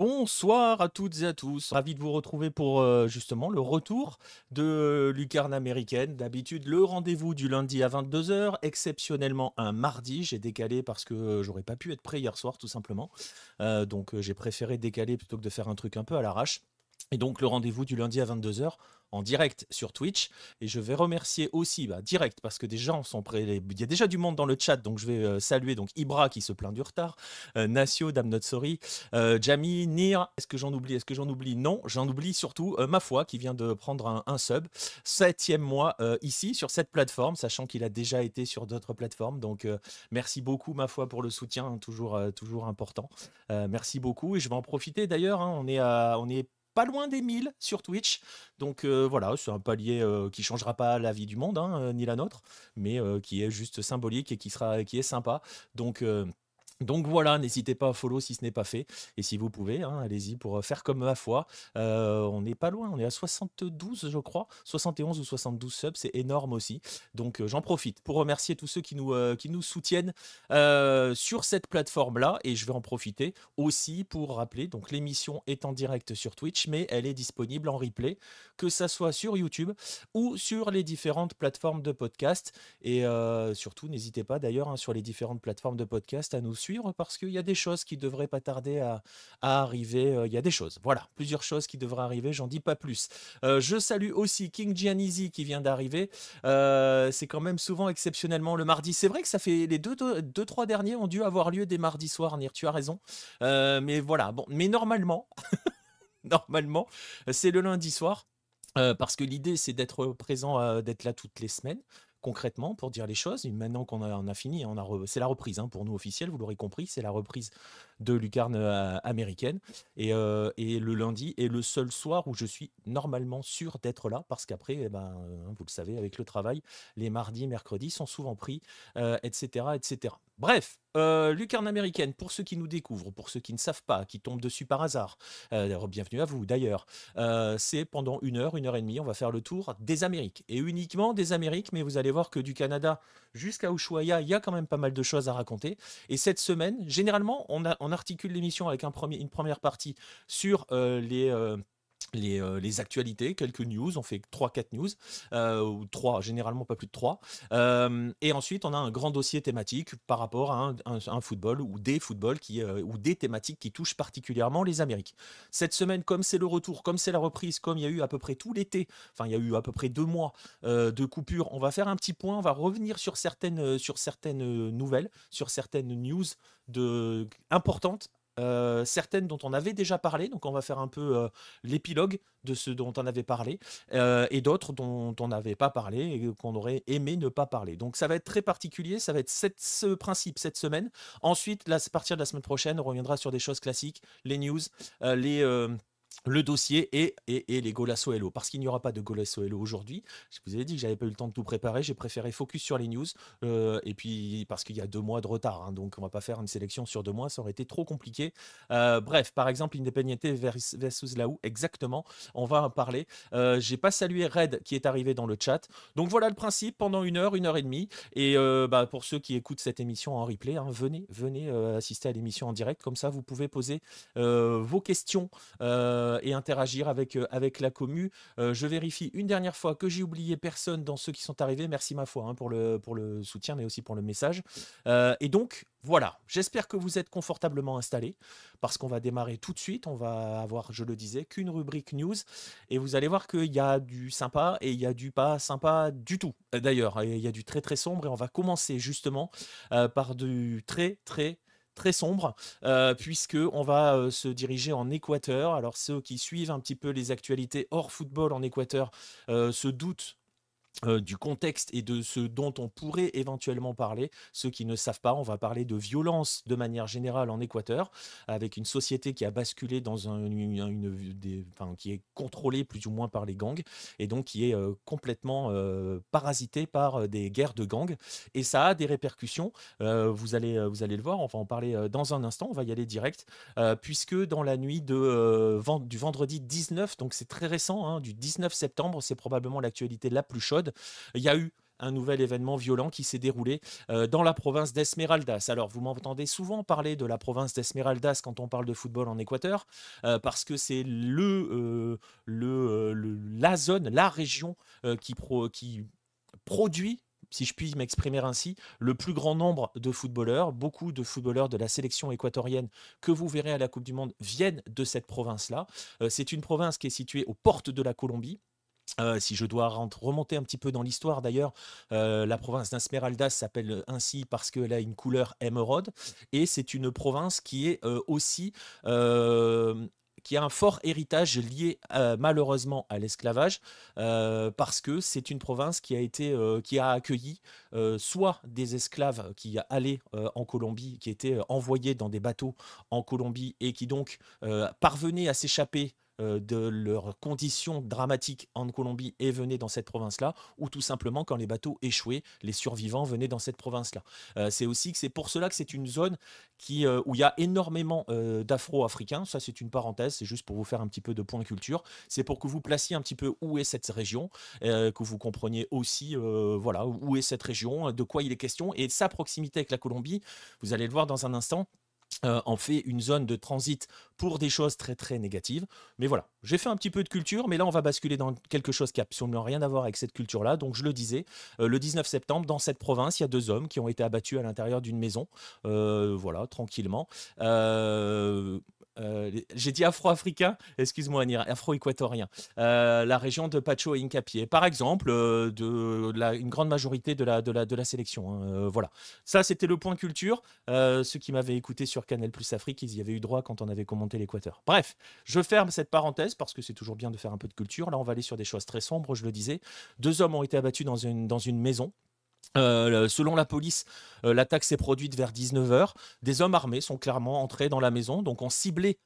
Bonsoir à toutes et à tous. Ravi de vous retrouver pour justement le retour de Lucarne américaine. D'habitude, le rendez-vous du lundi à 22 h, exceptionnellement un mardi. J'ai décalé parce que j'aurais pas pu être prêt hier soir, tout simplement. Donc, j'ai préféré décaler plutôt que de faire un truc un peu à l'arrache. Et donc, le rendez-vous du lundi à 22 h en direct sur Twitch. Et je vais remercier aussi, direct, parce que des gens sont prêts. Il y a déjà du monde dans le chat, donc je vais saluer donc Ibra qui se plaint du retard, Nacio, Dame Not Sorry, Jamie, Nir. Est-ce que j'en oublie? Est-ce que j'en oublie? Non, j'en oublie surtout ma foi qui vient de prendre un sub. 7e mois ici sur cette plateforme, sachant qu'il a déjà été sur d'autres plateformes. Donc, merci beaucoup, ma foi, pour le soutien, hein, toujours important. Merci beaucoup. Et je vais en profiter d'ailleurs, hein, on est pas loin des 1000 sur Twitch. Donc voilà, c'est un palier qui changera pas la vie du monde, hein, ni la nôtre, mais qui est juste symbolique et qui est sympa. Donc donc voilà, n'hésitez pas à follow si ce n'est pas fait. Et si vous pouvez, hein, allez-y pour faire comme ma foi. On n'est pas loin, on est à 72, je crois. 71 ou 72 subs, c'est énorme aussi. Donc j'en profite pour remercier tous ceux qui nous soutiennent sur cette plateforme-là. Et je vais en profiter aussi pour rappeler, donc l'émission est en direct sur Twitch, mais elle est disponible en replay, que ça soit sur YouTube ou sur les différentes plateformes de podcast. Et surtout, n'hésitez pas d'ailleurs, hein, sur les différentes plateformes de podcast à nous suivre parce qu'il y a des choses qui devraient pas tarder à arriver. Il y a des choses, voilà, plusieurs choses qui devraient arriver, j'en dis pas plus. Je salue aussi King Gianizzi qui vient d'arriver. C'est quand même souvent exceptionnellement le mardi. C'est vrai que ça fait les deux, trois derniers ont dû avoir lieu des mardis soirs, Nir, tu as raison. Mais voilà, bon, mais normalement, normalement, c'est le lundi soir. Parce que l'idée, c'est d'être présent, d'être là toutes les semaines, concrètement, pour dire les choses. Et maintenant on a fini, c'est la reprise, hein, pour nous officielle, vous l'aurez compris, c'est la reprise de Lucarne américaine. Et le lundi est le seul soir où je suis normalement sûr d'être là, parce qu'après, vous le savez, avec le travail, les mardis, mercredis sont souvent pris, etc., etc. Bref, Lucarne américaine, pour ceux qui nous découvrent, pour ceux qui ne savent pas, qui tombent dessus par hasard, bienvenue à vous d'ailleurs. C'est pendant une heure et demie, on va faire le tour des Amériques. Et uniquement des Amériques, mais vous allez voir que du Canada jusqu'à Ushuaïa, il y a quand même pas mal de choses à raconter. Et cette semaine, généralement, on articule l'émission avec une première partie sur les actualités, quelques news, on fait trois quatre news, ou 3, généralement pas plus de 3. Et ensuite, on a un grand dossier thématique par rapport à un football ou des footballs ou des thématiques qui touchent particulièrement les Amériques. Cette semaine, comme c'est le retour, comme c'est la reprise, comme il y a eu à peu près tout l'été, enfin il y a eu à peu près 2 mois de coupure, on va faire un petit point, on va revenir sur certaines nouvelles, sur certaines news importantes, certaines dont on avait déjà parlé, donc on va faire un peu l'épilogue de ce dont on avait parlé, et d'autres dont on n'avait pas parlé et qu'on aurait aimé ne pas parler. Donc ça va être très particulier, ça va être ce principe cette semaine. Ensuite, à partir de la semaine prochaine, on reviendra sur des choses classiques, les news, le dossier et les Golasso Hello. Parce qu'il n'y aura pas de Golasso Hello aujourd'hui. Je vous avais dit que j'avais pas eu le temps de tout préparer. J'ai préféré focus sur les news. Et puis, parce qu'il y a 2 mois de retard, hein, donc on va pas faire une sélection sur 2 mois. Ça aurait été trop compliqué. Bref, par exemple, Independiente versus Laou. Exactement. On va en parler. J'ai pas salué Red qui est arrivé dans le chat. Donc voilà le principe pendant une heure et demie. Et pour ceux qui écoutent cette émission en replay, hein, venez assister à l'émission en direct. Comme ça, vous pouvez poser vos questions et interagir avec la commu. Je vérifie une dernière fois que j'ai oublié personne dans ceux qui sont arrivés. Merci ma foi, hein, pour le soutien, mais aussi pour le message. Et donc, voilà, j'espère que vous êtes confortablement installés, parce qu'on va démarrer tout de suite. On va avoir, je le disais, qu'une rubrique news. Et vous allez voir qu'il y a du sympa et il y a du pas sympa du tout. D'ailleurs, il y a du très très sombre. Et on va commencer justement par du très très très sombre, puisque on va se diriger en Équateur. Alors ceux qui suivent un petit peu les actualités hors football en Équateur se doutent du contexte et de ce dont on pourrait éventuellement parler. Ceux qui ne savent pas, on va parler de violence de manière générale en Équateur, avec une société qui a basculé dans qui est contrôlée plus ou moins par les gangs, et donc qui est complètement parasitée par des guerres de gangs. Et ça a des répercussions. Vous allez le voir, on va en parler dans un instant, on va y aller direct, puisque dans la nuit du vendredi 19, donc c'est très récent, hein, du 19 septembre, c'est probablement l'actualité la plus chaude. Il y a eu un nouvel événement violent qui s'est déroulé dans la province d'Esmeraldas. Alors, vous m'entendez souvent parler de la province d'Esmeraldas quand on parle de football en Équateur, parce que c'est la zone, la région qui produit, si je puis m'exprimer ainsi, le plus grand nombre de footballeurs. Beaucoup de footballeurs de la sélection équatorienne que vous verrez à la Coupe du Monde viennent de cette province-là. C'est une province qui est située aux portes de la Colombie. Si je dois remonter un petit peu dans l'histoire d'ailleurs, la province d'Esmeraldas s'appelle ainsi parce qu'elle a une couleur émeraude, et c'est une province qui est aussi qui a un fort héritage lié malheureusement à l'esclavage, parce que c'est une province qui a accueilli soit des esclaves qui allaient en Colombie, qui étaient envoyés dans des bateaux en Colombie et qui donc parvenaient à s'échapper de leurs conditions dramatiques en Colombie et venaient dans cette province-là, ou tout simplement quand les bateaux échouaient, les survivants venaient dans cette province-là. C'est pour cela que c'est une zone où il y a énormément d'Afro-Africains. Ça, c'est une parenthèse, c'est juste pour vous faire un petit peu de point culture. C'est pour que vous placiez un petit peu où est cette région, que vous compreniez aussi voilà, où est cette région, de quoi il est question, et sa proximité avec la Colombie, vous allez le voir dans un instant, en fait une zone de transit pour des choses très très négatives. Mais voilà, j'ai fait un petit peu de culture, mais là on va basculer dans quelque chose qui n'a absolument rien à voir avec cette culture-là. Donc je le disais, le 19 septembre, dans cette province, il y a 2 hommes qui ont été abattus à l'intérieur d'une maison, voilà, tranquillement. J'ai dit afro-africain, excuse-moi Anir, afro-équatorien. La région de Pacho et Incapié, par exemple, une grande majorité de la sélection, hein, voilà. Ça, c'était le point culture. Ceux qui m'avaient écouté sur Canal Plus Afrique, ils y avaient eu droit quand on avait commenté l'Équateur. Bref, je ferme cette parenthèse parce que c'est toujours bien de faire un peu de culture. Là, on va aller sur des choses très sombres, je le disais. 2 hommes ont été abattus dans une maison. Selon la police, l'attaque s'est produite vers 19h. Des hommes armés sont clairement entrés dans la maison, donc ont ciblé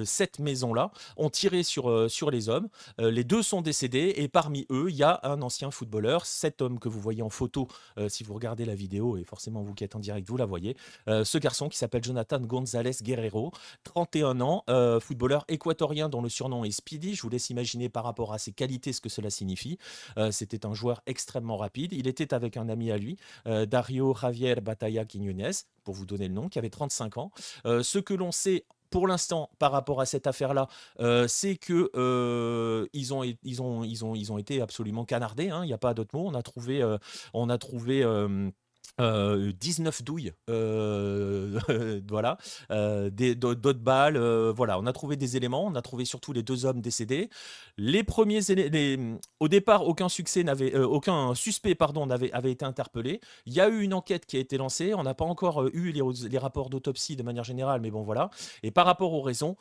cette maison-là, ont tiré sur les hommes. Les 2 sont décédés et parmi eux, il y a un ancien footballeur. Cet homme que vous voyez en photo, si vous regardez la vidéo, et forcément vous qui êtes en direct, vous la voyez, ce garçon qui s'appelle Jonathan González Guerrero, 31 ans, footballeur équatorien dont le surnom est Speedy. Je vous laisse imaginer par rapport à ses qualités ce que cela signifie. C'était un joueur extrêmement rapide. Il était avec un ami à lui, Dario Javier Batalla Quiñones, pour vous donner le nom, qui avait 35 ans. Ce que l'on sait pour l'instant par rapport à cette affaire-là, c'est que ils ont été absolument canardés, hein, il n'y a pas d'autre mot. On a trouvé 19 douilles, voilà, d'autres balles, voilà, on a trouvé des éléments, on a trouvé surtout les 2 hommes décédés. Au départ, aucun suspect avait été interpellé. Il y a eu une enquête qui a été lancée, on n'a pas encore eu les rapports d'autopsie de manière générale, mais bon voilà. Et par rapport aux raisons,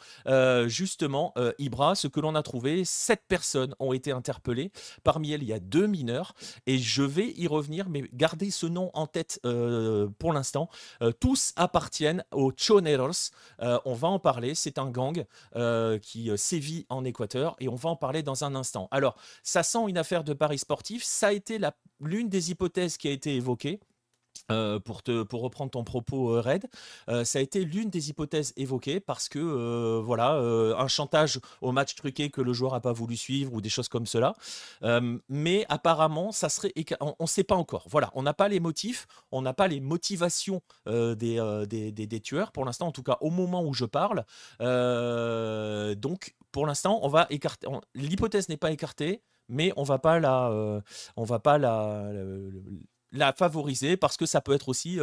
justement, Ibra, ce que l'on a trouvé, 7 personnes ont été interpellées. Parmi elles, il y a 2 mineurs, et je vais y revenir, mais gardez ce nom en tête pour l'instant. Tous appartiennent aux Choneros. On va en parler. C'est un gang qui sévit en Équateur et on va en parler dans un instant. Alors, ça sent une affaire de paris sportif. Ça a été l'une des hypothèses qui a été évoquée. Pour reprendre ton propos, Red, ça a été l'une des hypothèses évoquées parce que voilà, un chantage au match truqué que le joueur n'a pas voulu suivre ou des choses comme cela. Mais apparemment, ça serait, on ne sait pas encore. Voilà, on n'a pas les motifs, on n'a pas les motivations des tueurs pour l'instant, en tout cas au moment où je parle. Donc, pour l'instant, on va écarter. L'hypothèse n'est pas écartée, mais on va pas la favoriser parce que ça peut être aussi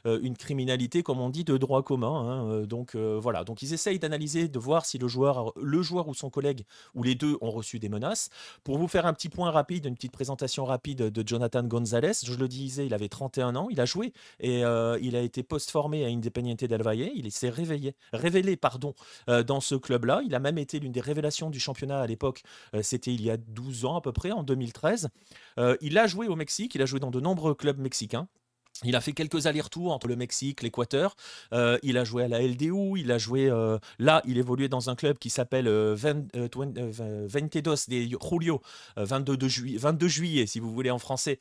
une criminalité, comme on dit, de droit commun, hein. Donc voilà, donc ils essayent d'analyser, de voir si le joueur ou son collègue ou les 2 ont reçu des menaces. Pour vous faire un petit point rapide, une petite présentation rapide de Jonathan González, je le disais, il avait 31 ans, il a joué et il a été post-formé à Independiente del Valle. Il s'est révélé dans ce club-là. Il a même été l'une des révélations du championnat à l'époque. C'était il y a 12 ans à peu près, en 2013. Il a joué au Mexique, il a joué dans de nombreux clubs mexicains. Il a fait quelques allers-retours entre le Mexique, l'Équateur. Il a joué à la LDU. Il a joué. Là, il évoluait dans un club qui s'appelle 22 de Julio, 22 juillet, si vous voulez en français,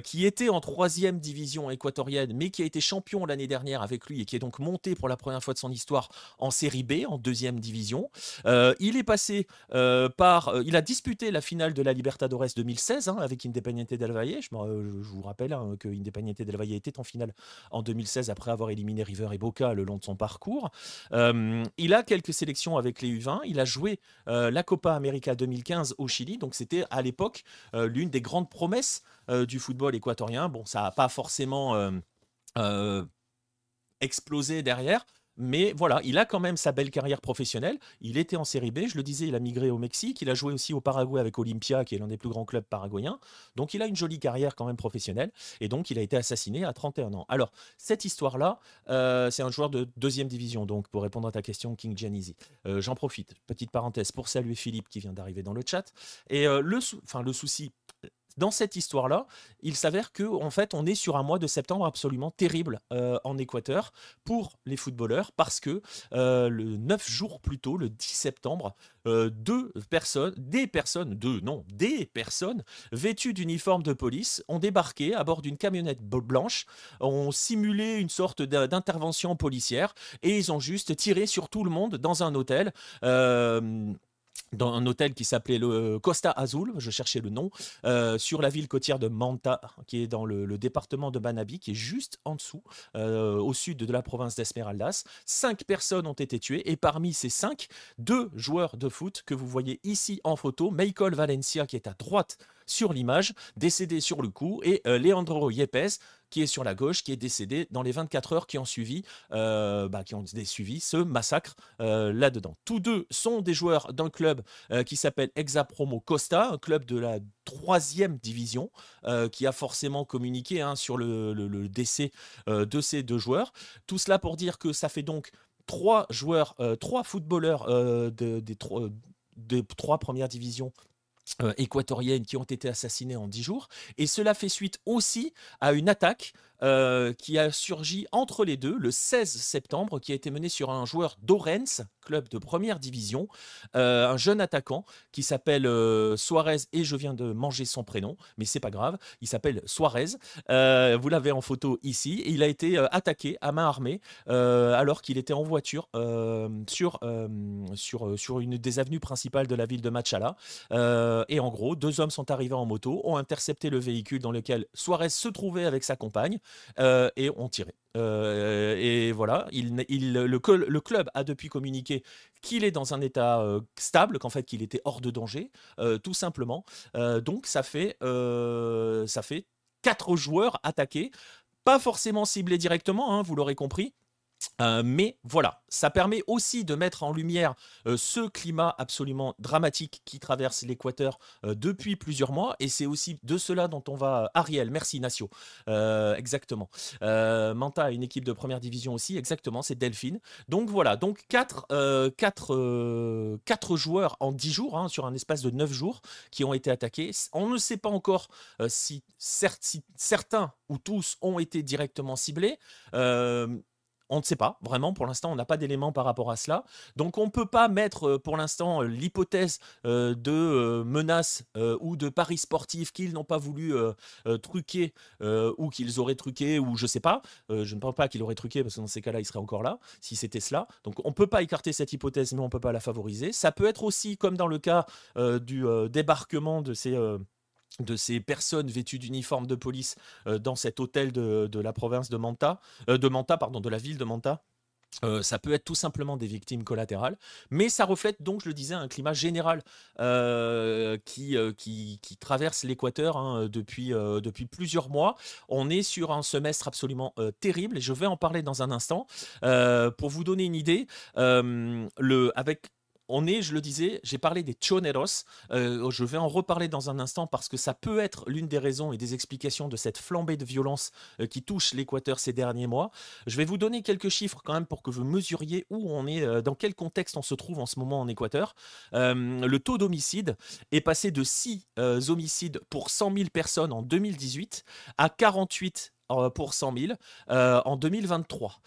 qui était en troisième division équatorienne, mais qui a été champion l'année dernière avec lui et qui est donc monté pour la première fois de son histoire en série B, en deuxième division. Il est passé il a disputé la finale de la Libertadores 2016 hein, avec Independiente del Valle. Je vous rappelle hein, que Independiente del Valle était en finale en 2016 après avoir éliminé River et Boca le long de son parcours. Il a quelques sélections avec les U20. Il a joué la Copa América 2015 au Chili. Donc c'était à l'époque l'une des grandes promesses du football équatorien. Bon, ça n'a pas forcément euh, explosé derrière. Mais voilà, il a quand même sa belle carrière professionnelle. Il était en série B, je le disais, il a migré au Mexique. Il a joué aussi au Paraguay avec Olimpia, qui est l'un des plus grands clubs paraguayens. Donc il a une jolie carrière quand même professionnelle. Et donc il a été assassiné à 31 ans. Alors, cette histoire-là, c'est un joueur de deuxième division. Donc pour répondre à ta question, King Giannisi. J'en profite, petite parenthèse, pour saluer Philippe qui vient d'arriver dans le chat. Et le souci, dans cette histoire-là, il s'avère que en fait, on est sur un mois de septembre absolument terrible en Équateur pour les footballeurs parce que le 9 jours plus tôt, le 10 septembre, des personnes vêtues d'uniformes de police ont débarqué à bord d'une camionnette blanche, ont simulé une sorte d'intervention policière et ils ont juste tiré sur tout le monde dans un hôtel. Dans un hôtel qui s'appelait le Costa Azul, je cherchais le nom, sur la ville côtière de Manta, qui est dans le département de Manabí, qui est juste en dessous, au sud de la province d'Esmeraldas. 5 personnes ont été tuées, et parmi ces 5, 2 joueurs de foot que vous voyez ici en photo, Michael Valencia, qui est à droite sur l'image, décédé sur le coup, et Leandro Yepes, qui est sur la gauche, qui est décédé dans les 24 heures qui ont suivi ce massacre là-dedans. Tous deux sont des joueurs d'un club qui s'appelle Exapromo Costa, un club de la 3e division, qui a forcément communiqué hein, sur le décès de ces 2 joueurs. Tout cela pour dire que ça fait donc 3 footballeurs des 3 premières divisions équatoriennes qui ont été assassinées en 10 jours. Et cela fait suite aussi à une attaque qui a surgi entre les deux le 16 septembre, qui a été menée sur un joueur d'Orense, club de première division, un jeune attaquant qui s'appelle Suarez, et je viens de manger son prénom, mais c'est pas grave, il s'appelle Suarez. Vous l'avez en photo ici, et il a été attaqué à main armée alors qu'il était en voiture sur une des avenues principales de la ville de Machala. Et en gros, 2 hommes sont arrivés en moto, ont intercepté le véhicule dans lequel Suarez se trouvait avec sa compagne et ont tiré. Et voilà, le club a depuis communiqué qu'il est dans un état stable, qu'en fait qu'il était hors de danger, tout simplement. Donc ça fait 4 joueurs attaqués, pas forcément ciblés directement, hein, vous l'aurez compris. Mais voilà, ça permet aussi de mettre en lumière ce climat absolument dramatique qui traverse l'Équateur depuis plusieurs mois. Et c'est aussi de cela dont on va... Ariel, merci Nacio. Exactement. Manta a une équipe de première division aussi, exactement, c'est Delphine. Donc voilà, donc 4 joueurs en 10 jours, hein, sur un espace de 9 jours, qui ont été attaqués. On ne sait pas encore si certains ou tous ont été directement ciblés. On ne sait pas, vraiment, pour l'instant, on n'a pas d'éléments par rapport à cela. Donc, on ne peut pas mettre, pour l'instant, l'hypothèse de menaces ou de paris sportifs qu'ils n'ont pas voulu truquer ou qu'ils auraient truqué, ou je ne sais pas. Je ne pense pas qu'ils auraient truqué, parce que dans ces cas-là, ils seraient encore là, si c'était cela. Donc, on ne peut pas écarter cette hypothèse, mais on ne peut pas la favoriser. Ça peut être aussi, comme dans le cas du débarquement de ces personnes vêtues d'uniformes de police dans cet hôtel de la province de Manta, de la ville de Manta. Ça peut être tout simplement des victimes collatérales, mais ça reflète donc, je le disais, un climat général qui traverse l'Équateur hein, depuis plusieurs mois. On est sur un semestre absolument terrible, et je vais en parler dans un instant. Pour vous donner une idée, je le disais, j'ai parlé des choneros. Je vais en reparler dans un instant parce que ça peut être l'une des raisons et des explications de cette flambée de violence qui touche l'Équateur ces derniers mois. Je vais vous donner quelques chiffres quand même pour que vous mesuriez où on est, dans quel contexte on se trouve en ce moment en Équateur. Le taux d'homicide est passé de 6 homicides pour 100 000 personnes en 2018 à 48 pour 100 000 en 2023.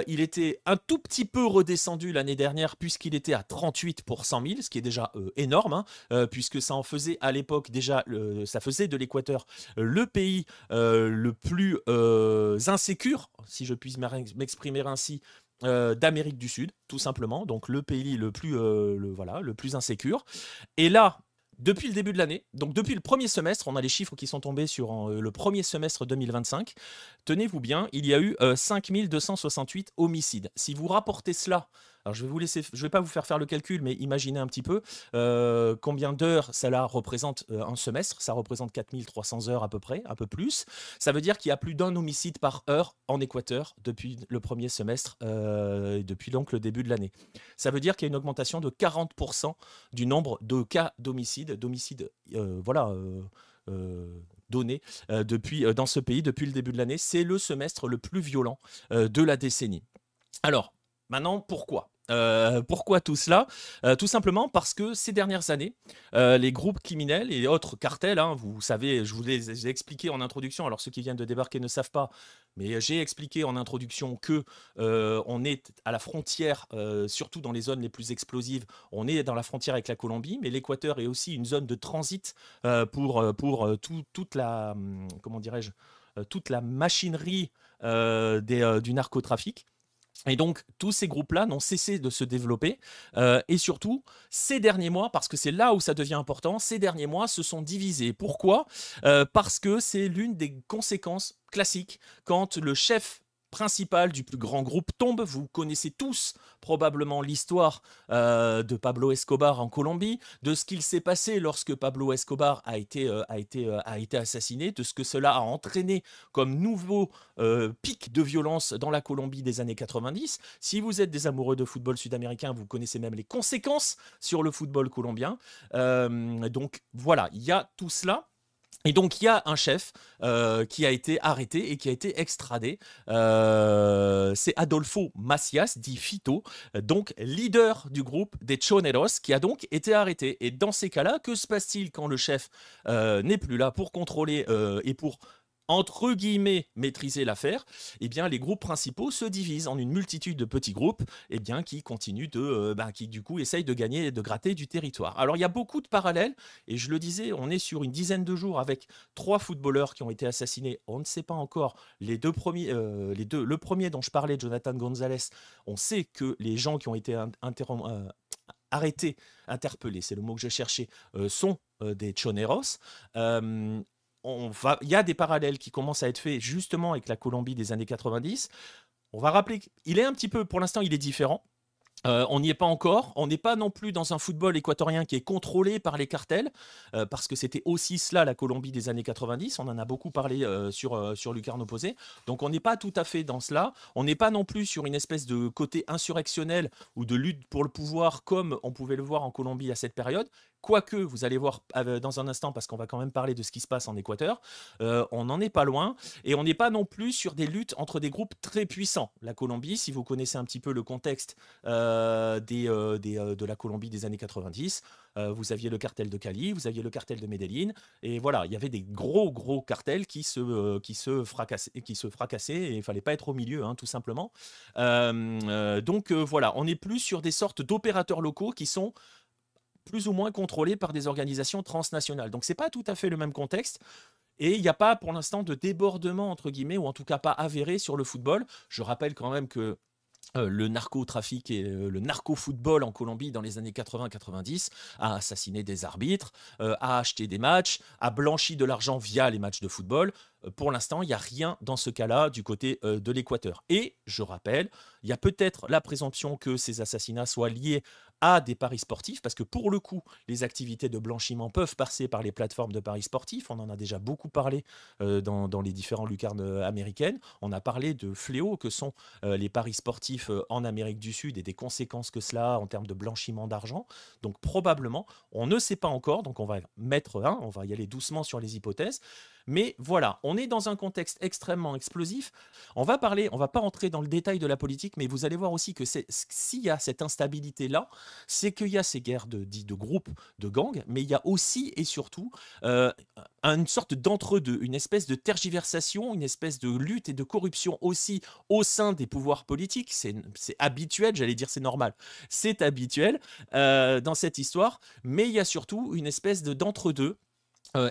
Il était un tout petit peu redescendu l'année dernière puisqu'il était à 38 pour 100 000, ce qui est déjà énorme, hein, puisque ça en faisait à l'époque déjà, ça faisait de l'Équateur le pays le plus insécure, si je puis m'exprimer ainsi, d'Amérique du Sud, tout simplement. Donc le pays le plus, voilà, le plus insécure. Et là, depuis le début de l'année, donc depuis le premier semestre, on a les chiffres qui sont tombés sur le premier semestre 2025. Tenez-vous bien, il y a eu 5268 homicides. Si vous rapportez cela, alors je vais vous laisser, je vais pas vous faire le calcul, mais imaginez un petit peu combien d'heures cela représente un semestre. Ça représente 4300 heures à peu près, un peu plus. Ça veut dire qu'il y a plus d'un homicide par heure en Équateur depuis le premier semestre, depuis donc le début de l'année. Ça veut dire qu'il y a une augmentation de 40% du nombre de cas d'homicide, voilà, donnés dans ce pays depuis le début de l'année. C'est le semestre le plus violent de la décennie. Alors, maintenant, pourquoi tout cela? Tout simplement parce que ces dernières années, les groupes criminels et autres cartels, hein, vous savez, je vous les ai expliqué en introduction, alors ceux qui viennent de débarquer ne savent pas, mais j'ai expliqué en introduction que on est à la frontière, surtout dans les zones les plus explosives, on est dans la frontière avec la Colombie, mais l'Équateur est aussi une zone de transit toute la, comment dirais-je, toute la machinerie du narcotrafic. Et donc, tous ces groupes-là n'ont cessé de se développer. Et surtout, ces derniers mois, parce que c'est là où ça devient important, ces derniers mois se sont divisés. Pourquoi? Parce que c'est l'une des conséquences classiques quand le chef principal du plus grand groupe tombe. Vous connaissez tous probablement l'histoire de Pablo Escobar en Colombie, de ce qu'il s'est passé lorsque Pablo Escobar a été assassiné, de ce que cela a entraîné comme nouveau pic de violence dans la Colombie des années 90. Si vous êtes des amoureux de football sud-américain, vous connaissez même les conséquences sur le football colombien. Donc voilà, il y a tout cela. Et donc, il y a un chef qui a été arrêté et qui a été extradé. C'est Adolfo Macias, dit Fito, donc leader du groupe des Choneros, qui a donc été arrêté. Et dans ces cas-là, que se passe-t-il quand le chef n'est plus là pour contrôler et pour entre guillemets, maîtriser l'affaire, eh bien, les groupes principaux se divisent en une multitude de petits groupes eh bien, qui continuent qui du coup essayent de gagner et de gratter du territoire. Alors, il y a beaucoup de parallèles, et je le disais, on est sur une dizaine de jours avec 3 footballeurs qui ont été assassinés. On ne sait pas encore les deux premiers, le premier dont je parlais, Jonathan Gonzalez, on sait que les gens qui ont été arrêtés, interpellés, c'est le mot que je cherchais, sont des choneros. Il y a des parallèles qui commencent à être faits justement avec la Colombie des années 90. On va rappeler qu'il est un petit peu, pour l'instant, il est différent. On n'y est pas encore. On n'est pas non plus dans un football équatorien qui est contrôlé par les cartels, parce que c'était aussi cela la Colombie des années 90. On en a beaucoup parlé sur Lucarne Opposé. Donc on n'est pas tout à fait dans cela. On n'est pas non plus sur une espèce de côté insurrectionnel ou de lutte pour le pouvoir comme on pouvait le voir en Colombie à cette période. Quoique, vous allez voir dans un instant, parce qu'on va quand même parler de ce qui se passe en Équateur, on n'en est pas loin. Et on n'est pas non plus sur des luttes entre des groupes très puissants. La Colombie, si vous connaissez un petit peu le contexte de la Colombie des années 90, vous aviez le cartel de Cali, vous aviez le cartel de Medellín, et voilà, il y avait des gros cartels qui se fracassaient, et il fallait pas être au milieu, hein, tout simplement. Donc voilà, on n'est plus sur des sortes d'opérateurs locaux qui sont plus ou moins contrôlés par des organisations transnationales. Donc c'est pas tout à fait le même contexte. Et il n'y a pas pour l'instant de débordement, entre guillemets, ou en tout cas pas avéré sur le football. Je rappelle quand même que le narcotrafic et le narco-football en Colombie dans les années 80-90 a assassiné des arbitres, a acheté des matchs, a blanchi de l'argent via les matchs de football. Pour l'instant, il n'y a rien dans ce cas-là du côté de l'Équateur. Et je rappelle, il y a peut-être la présomption que ces assassinats soient liés à des paris sportifs, parce que pour le coup, les activités de blanchiment peuvent passer par les plateformes de paris sportifs. On en a déjà beaucoup parlé dans les différentes lucarnes américaines. On a parlé de fléaux que sont les paris sportifs en Amérique du Sud et des conséquences que cela a en termes de blanchiment d'argent. Donc probablement, on ne sait pas encore, donc on va y aller doucement sur les hypothèses, Mais voilà, on est dans un contexte extrêmement explosif. On va parler, on va pas entrer dans le détail de la politique, mais vous allez voir aussi que s'il y a cette instabilité-là, c'est qu'il y a ces guerres de groupes, de gangs, mais il y a aussi et surtout euh, une sorte d'entre-deux, une espèce de tergiversation, une espèce de lutte et de corruption aussi au sein des pouvoirs politiques. C'est habituel, j'allais dire c'est normal, c'est habituel dans cette histoire, mais il y a surtout une espèce d'entre-deux.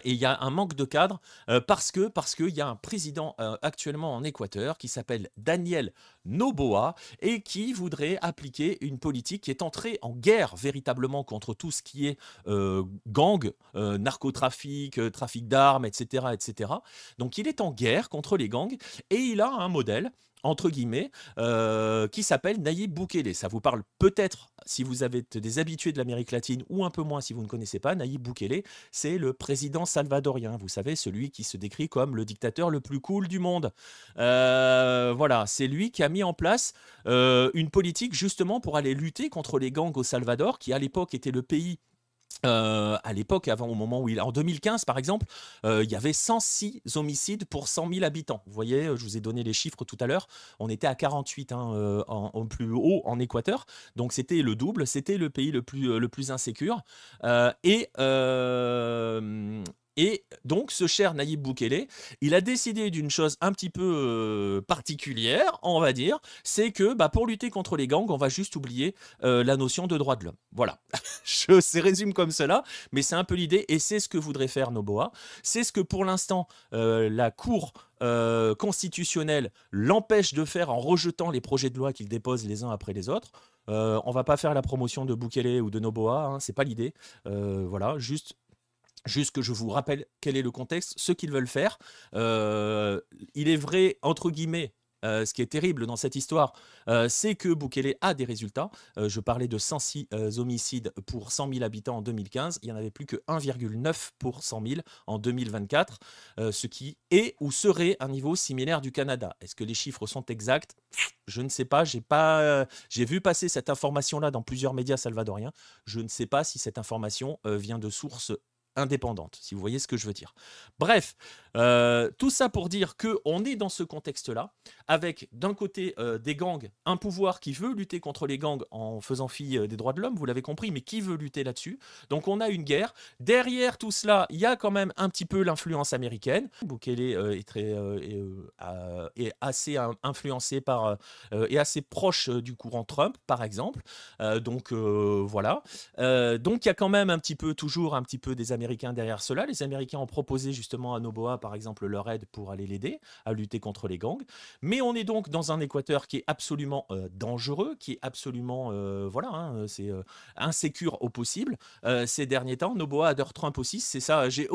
Et il y a un manque de cadre parce qu'il y a un président actuellement en Équateur qui s'appelle Daniel Noboa et qui voudrait appliquer une politique qui est entrée en guerre véritablement contre tout ce qui est gang, narcotrafic, trafic d'armes, etc., etc. Donc il est en guerre contre les gangs et il a un modèle entre guillemets, qui s'appelle Nayib Bukele. Ça vous parle peut-être si vous avez des habitués de l'Amérique latine ou un peu moins si vous ne connaissez pas. Nayib Bukele, c'est le président salvadorien, vous savez, celui qui se décrit comme le dictateur le plus cool du monde. Voilà, c'est lui qui a mis en place une politique justement pour aller lutter contre les gangs au Salvador, qui à l'époque était le pays à l'époque, avant, au moment où en 2015 par exemple, il y avait 106 homicides pour 100 000 habitants. Vous voyez, je vous ai donné les chiffres tout à l'heure. On était à 48 hein, en plus haut en Équateur. Donc c'était le double, c'était le pays le plus insécure. Euh, et, euh, et donc, ce cher Nayib Bukele, il a décidé d'une chose un petit peu particulière, on va dire, c'est que bah, pour lutter contre les gangs, on va juste oublier la notion de droit de l'homme. Voilà. Je résume comme cela, mais c'est un peu l'idée, et c'est ce que voudrait faire Noboa. C'est ce que pour l'instant, la Cour constitutionnelle l'empêche de faire en rejetant les projets de loi qu'il dépose les uns après les autres. On va pas faire la promotion de Bukele ou de Noboa, hein, c'est pas l'idée. Voilà, juste que je vous rappelle quel est le contexte, ce qu'ils veulent faire. Il est vrai, entre guillemets, ce qui est terrible dans cette histoire, c'est que Bukele a des résultats. Je parlais de 106 homicides pour 100 000 habitants en 2015. Il n'y en avait plus que 1,9 pour 100 000 en 2024, ce qui est ou serait un niveau similaire du Canada. Est-ce que les chiffres sont exacts? Je ne sais pas. J'ai vu passer cette information-là dans plusieurs médias salvadoriens. Je ne sais pas si cette information vient de sources indépendante, si vous voyez ce que je veux dire. Bref, tout ça pour dire qu'on est dans ce contexte-là, avec d'un côté des gangs, un pouvoir qui veut lutter contre les gangs en faisant fi des droits de l'homme, vous l'avez compris, mais qui veut lutter là-dessus. Donc on a une guerre. Derrière tout cela, il y a quand même un petit peu l'influence américaine. Bukele est assez influencé par, et assez proche du courant Trump, par exemple. Donc voilà. Donc il y a quand même toujours un petit peu des Américains derrière cela. Les Américains ont proposé justement à Noboa, par exemple, leur aide pour aller l'aider à lutter contre les gangs. Mais on est donc dans un Équateur qui est absolument dangereux, qui est absolument voilà, hein, c'est insécure au possible ces derniers temps. Noboa adore Trump aussi, c'est ça. J'ai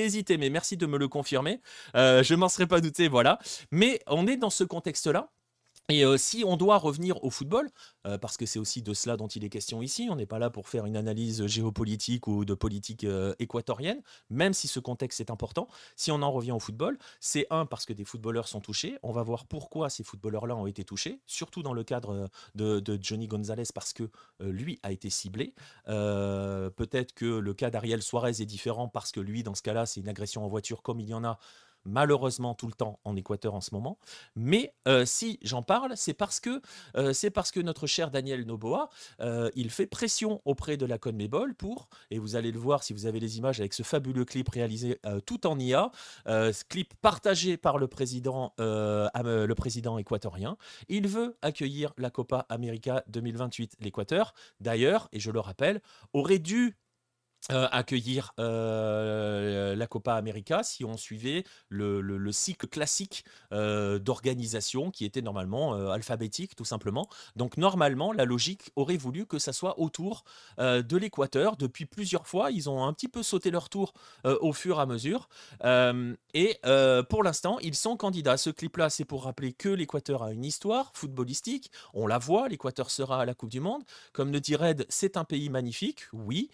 hésité, mais merci de me le confirmer. Je m'en serais pas douté, voilà. Mais on est dans ce contexte-là. Et si on doit revenir au football, parce que c'est aussi de cela dont il est question ici, on n'est pas là pour faire une analyse géopolitique ou de politique équatorienne, même si ce contexte est important. Si on en revient au football, c'est parce que des footballeurs sont touchés. On va voir pourquoi ces footballeurs-là ont été touchés, surtout dans le cadre de Johnny Gonzalez, parce que lui a été ciblé. Peut-être que le cas d'Ariel Suarez est différent, parce que lui, dans ce cas-là, c'est une agression en voiture comme il y en a malheureusement tout le temps en Équateur en ce moment. Mais si j'en parle, c'est parce que notre cher Daniel Noboa, il fait pression auprès de la CONMEBOL pour, et vous allez le voir si vous avez les images avec ce fabuleux clip réalisé tout en IA, ce clip partagé par le président équatorien. Il veut accueillir la Copa América 2028. L'Équateur, d'ailleurs, et je le rappelle, aurait dû accueillir la Copa América si on suivait le cycle classique d'organisation qui était normalement alphabétique tout simplement. Donc normalement la logique aurait voulu que ça soit autour de l'Équateur. Depuis plusieurs fois ils ont un petit peu sauté leur tour au fur et à mesure et pour l'instant ils sont candidats. Ce clip là c'est pour rappeler que l'Équateur a une histoire footballistique, on la voit, l'Équateur sera à la Coupe du Monde, comme le dit Red, c'est un pays magnifique, oui,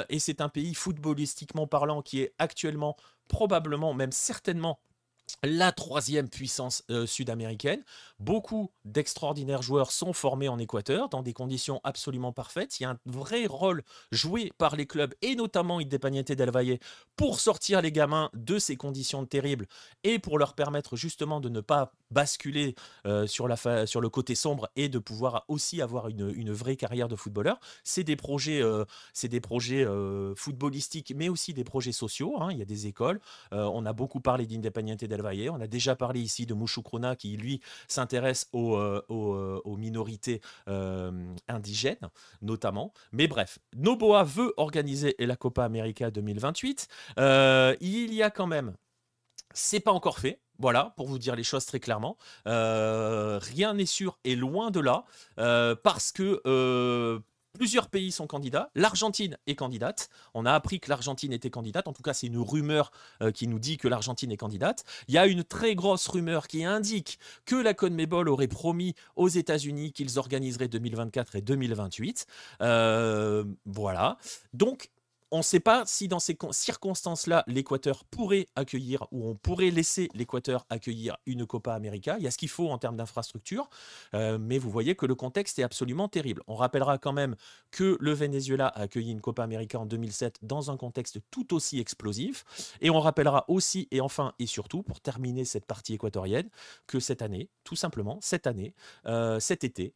et c'est un pays footballistiquement parlant qui est actuellement, probablement, même certainement, la troisième puissance sud-américaine. Beaucoup d'extraordinaires joueurs sont formés en Équateur dans des conditions absolument parfaites. Il y a un vrai rôle joué par les clubs et notamment Independiente del Valle pour sortir les gamins de ces conditions terribles et pour leur permettre justement de ne pas basculer sur le côté sombre et de pouvoir aussi avoir une vraie carrière de footballeur. C'est des projets footballistiques mais aussi des projets sociaux, hein. Il y a des écoles. On a beaucoup parlé d'Independiente del Valle. On a déjà parlé ici de Mushukruna qui, lui, s'intéresse aux minorités indigènes, notamment. Mais bref, Noboa veut organiser la Copa América 2028. Il y a quand même... C'est pas encore fait. Voilà, pour vous dire les choses très clairement. Rien n'est sûr et loin de là, parce que plusieurs pays sont candidats. L'Argentine est candidate. On a appris que l'Argentine était candidate. En tout cas, c'est une rumeur qui nous dit que l'Argentine est candidate. Il y a une très grosse rumeur qui indique que la CONMEBOL aurait promis aux États-Unis qu'ils organiseraient 2024 et 2028. Voilà. Donc, on ne sait pas si dans ces circonstances-là, l'Équateur pourrait accueillir ou on pourrait laisser l'Équateur accueillir une Copa América. Il y a ce qu'il faut en termes d'infrastructure, mais vous voyez que le contexte est absolument terrible. On rappellera quand même que le Venezuela a accueilli une Copa América en 2007 dans un contexte tout aussi explosif. Et on rappellera aussi, et enfin et surtout, pour terminer cette partie équatorienne, que cette année, tout simplement, cet été,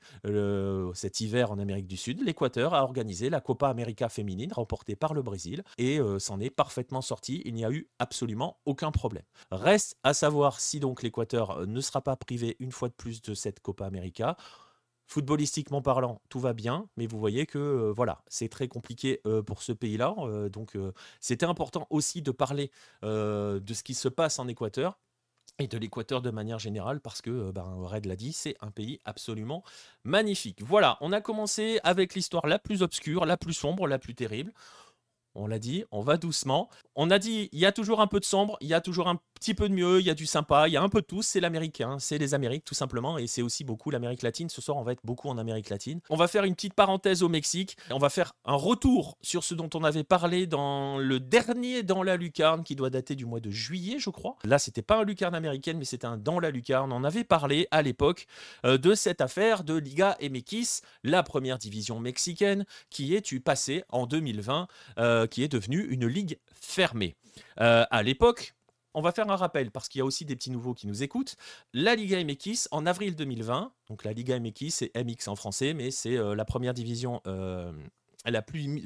cet hiver en Amérique du Sud, l'Équateur a organisé la Copa América féminine remportée par le Brésil et s'en est parfaitement sorti. Il n'y a eu absolument aucun problème. Reste à savoir si donc l'Équateur ne sera pas privé une fois de plus de cette Copa América. Footballistiquement parlant, tout va bien, mais vous voyez que voilà, c'est très compliqué pour ce pays-là. Donc c'était important aussi de parler de ce qui se passe en Équateur et de l'Équateur de manière générale, parce que, Red l'a dit, c'est un pays absolument magnifique. Voilà, on a commencé avec l'histoire la plus obscure, la plus sombre, la plus terrible. On l'a dit, on va doucement. On a dit, il y a toujours un peu de sombre, il y a toujours un petit peu de mieux, il y a du sympa, il y a un peu de tout. C'est l'américain, c'est les Amériques tout simplement, et c'est aussi beaucoup l'Amérique latine. Ce soir, on va être beaucoup en Amérique latine. On va faire une petite parenthèse au Mexique. On va faire un retour sur ce dont on avait parlé dans le dernier Dans la Lucarne, qui doit dater du mois de juillet, je crois. Là, c'était pas un Lucarne américaine, mais c'était un Dans la Lucarne. On avait parlé à l'époque de cette affaire de Liga MX, la première division mexicaine, qui est passée en 2020. Qui est devenue une ligue fermée. À l'époque, on va faire un rappel parce qu'il y a aussi des petits nouveaux qui nous écoutent. La Liga MX en avril 2020, donc la Liga MX c'est MX en français, mais c'est la première division.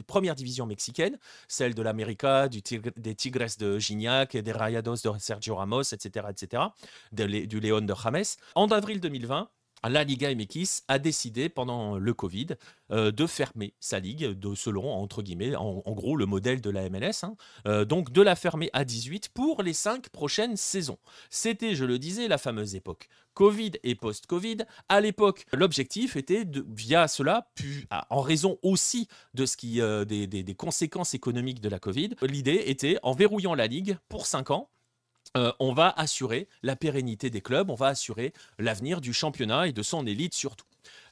Première division mexicaine, celle de l'América, des Tigres de Gignac, des Rayados de Sergio Ramos, etc., du León de James. En avril 2020, la Liga MX a décidé pendant le Covid de fermer sa ligue, selon, entre guillemets, en gros le modèle de la MLS, hein, donc de la fermer à 18 pour les 5 prochaines saisons. C'était, je le disais, la fameuse époque Covid et post-Covid. À l'époque, l'objectif était, via cela, en raison aussi de des conséquences économiques de la Covid, l'idée était, en verrouillant la ligue pour 5 ans, on va assurer la pérennité des clubs, on va assurer l'avenir du championnat et de son élite surtout.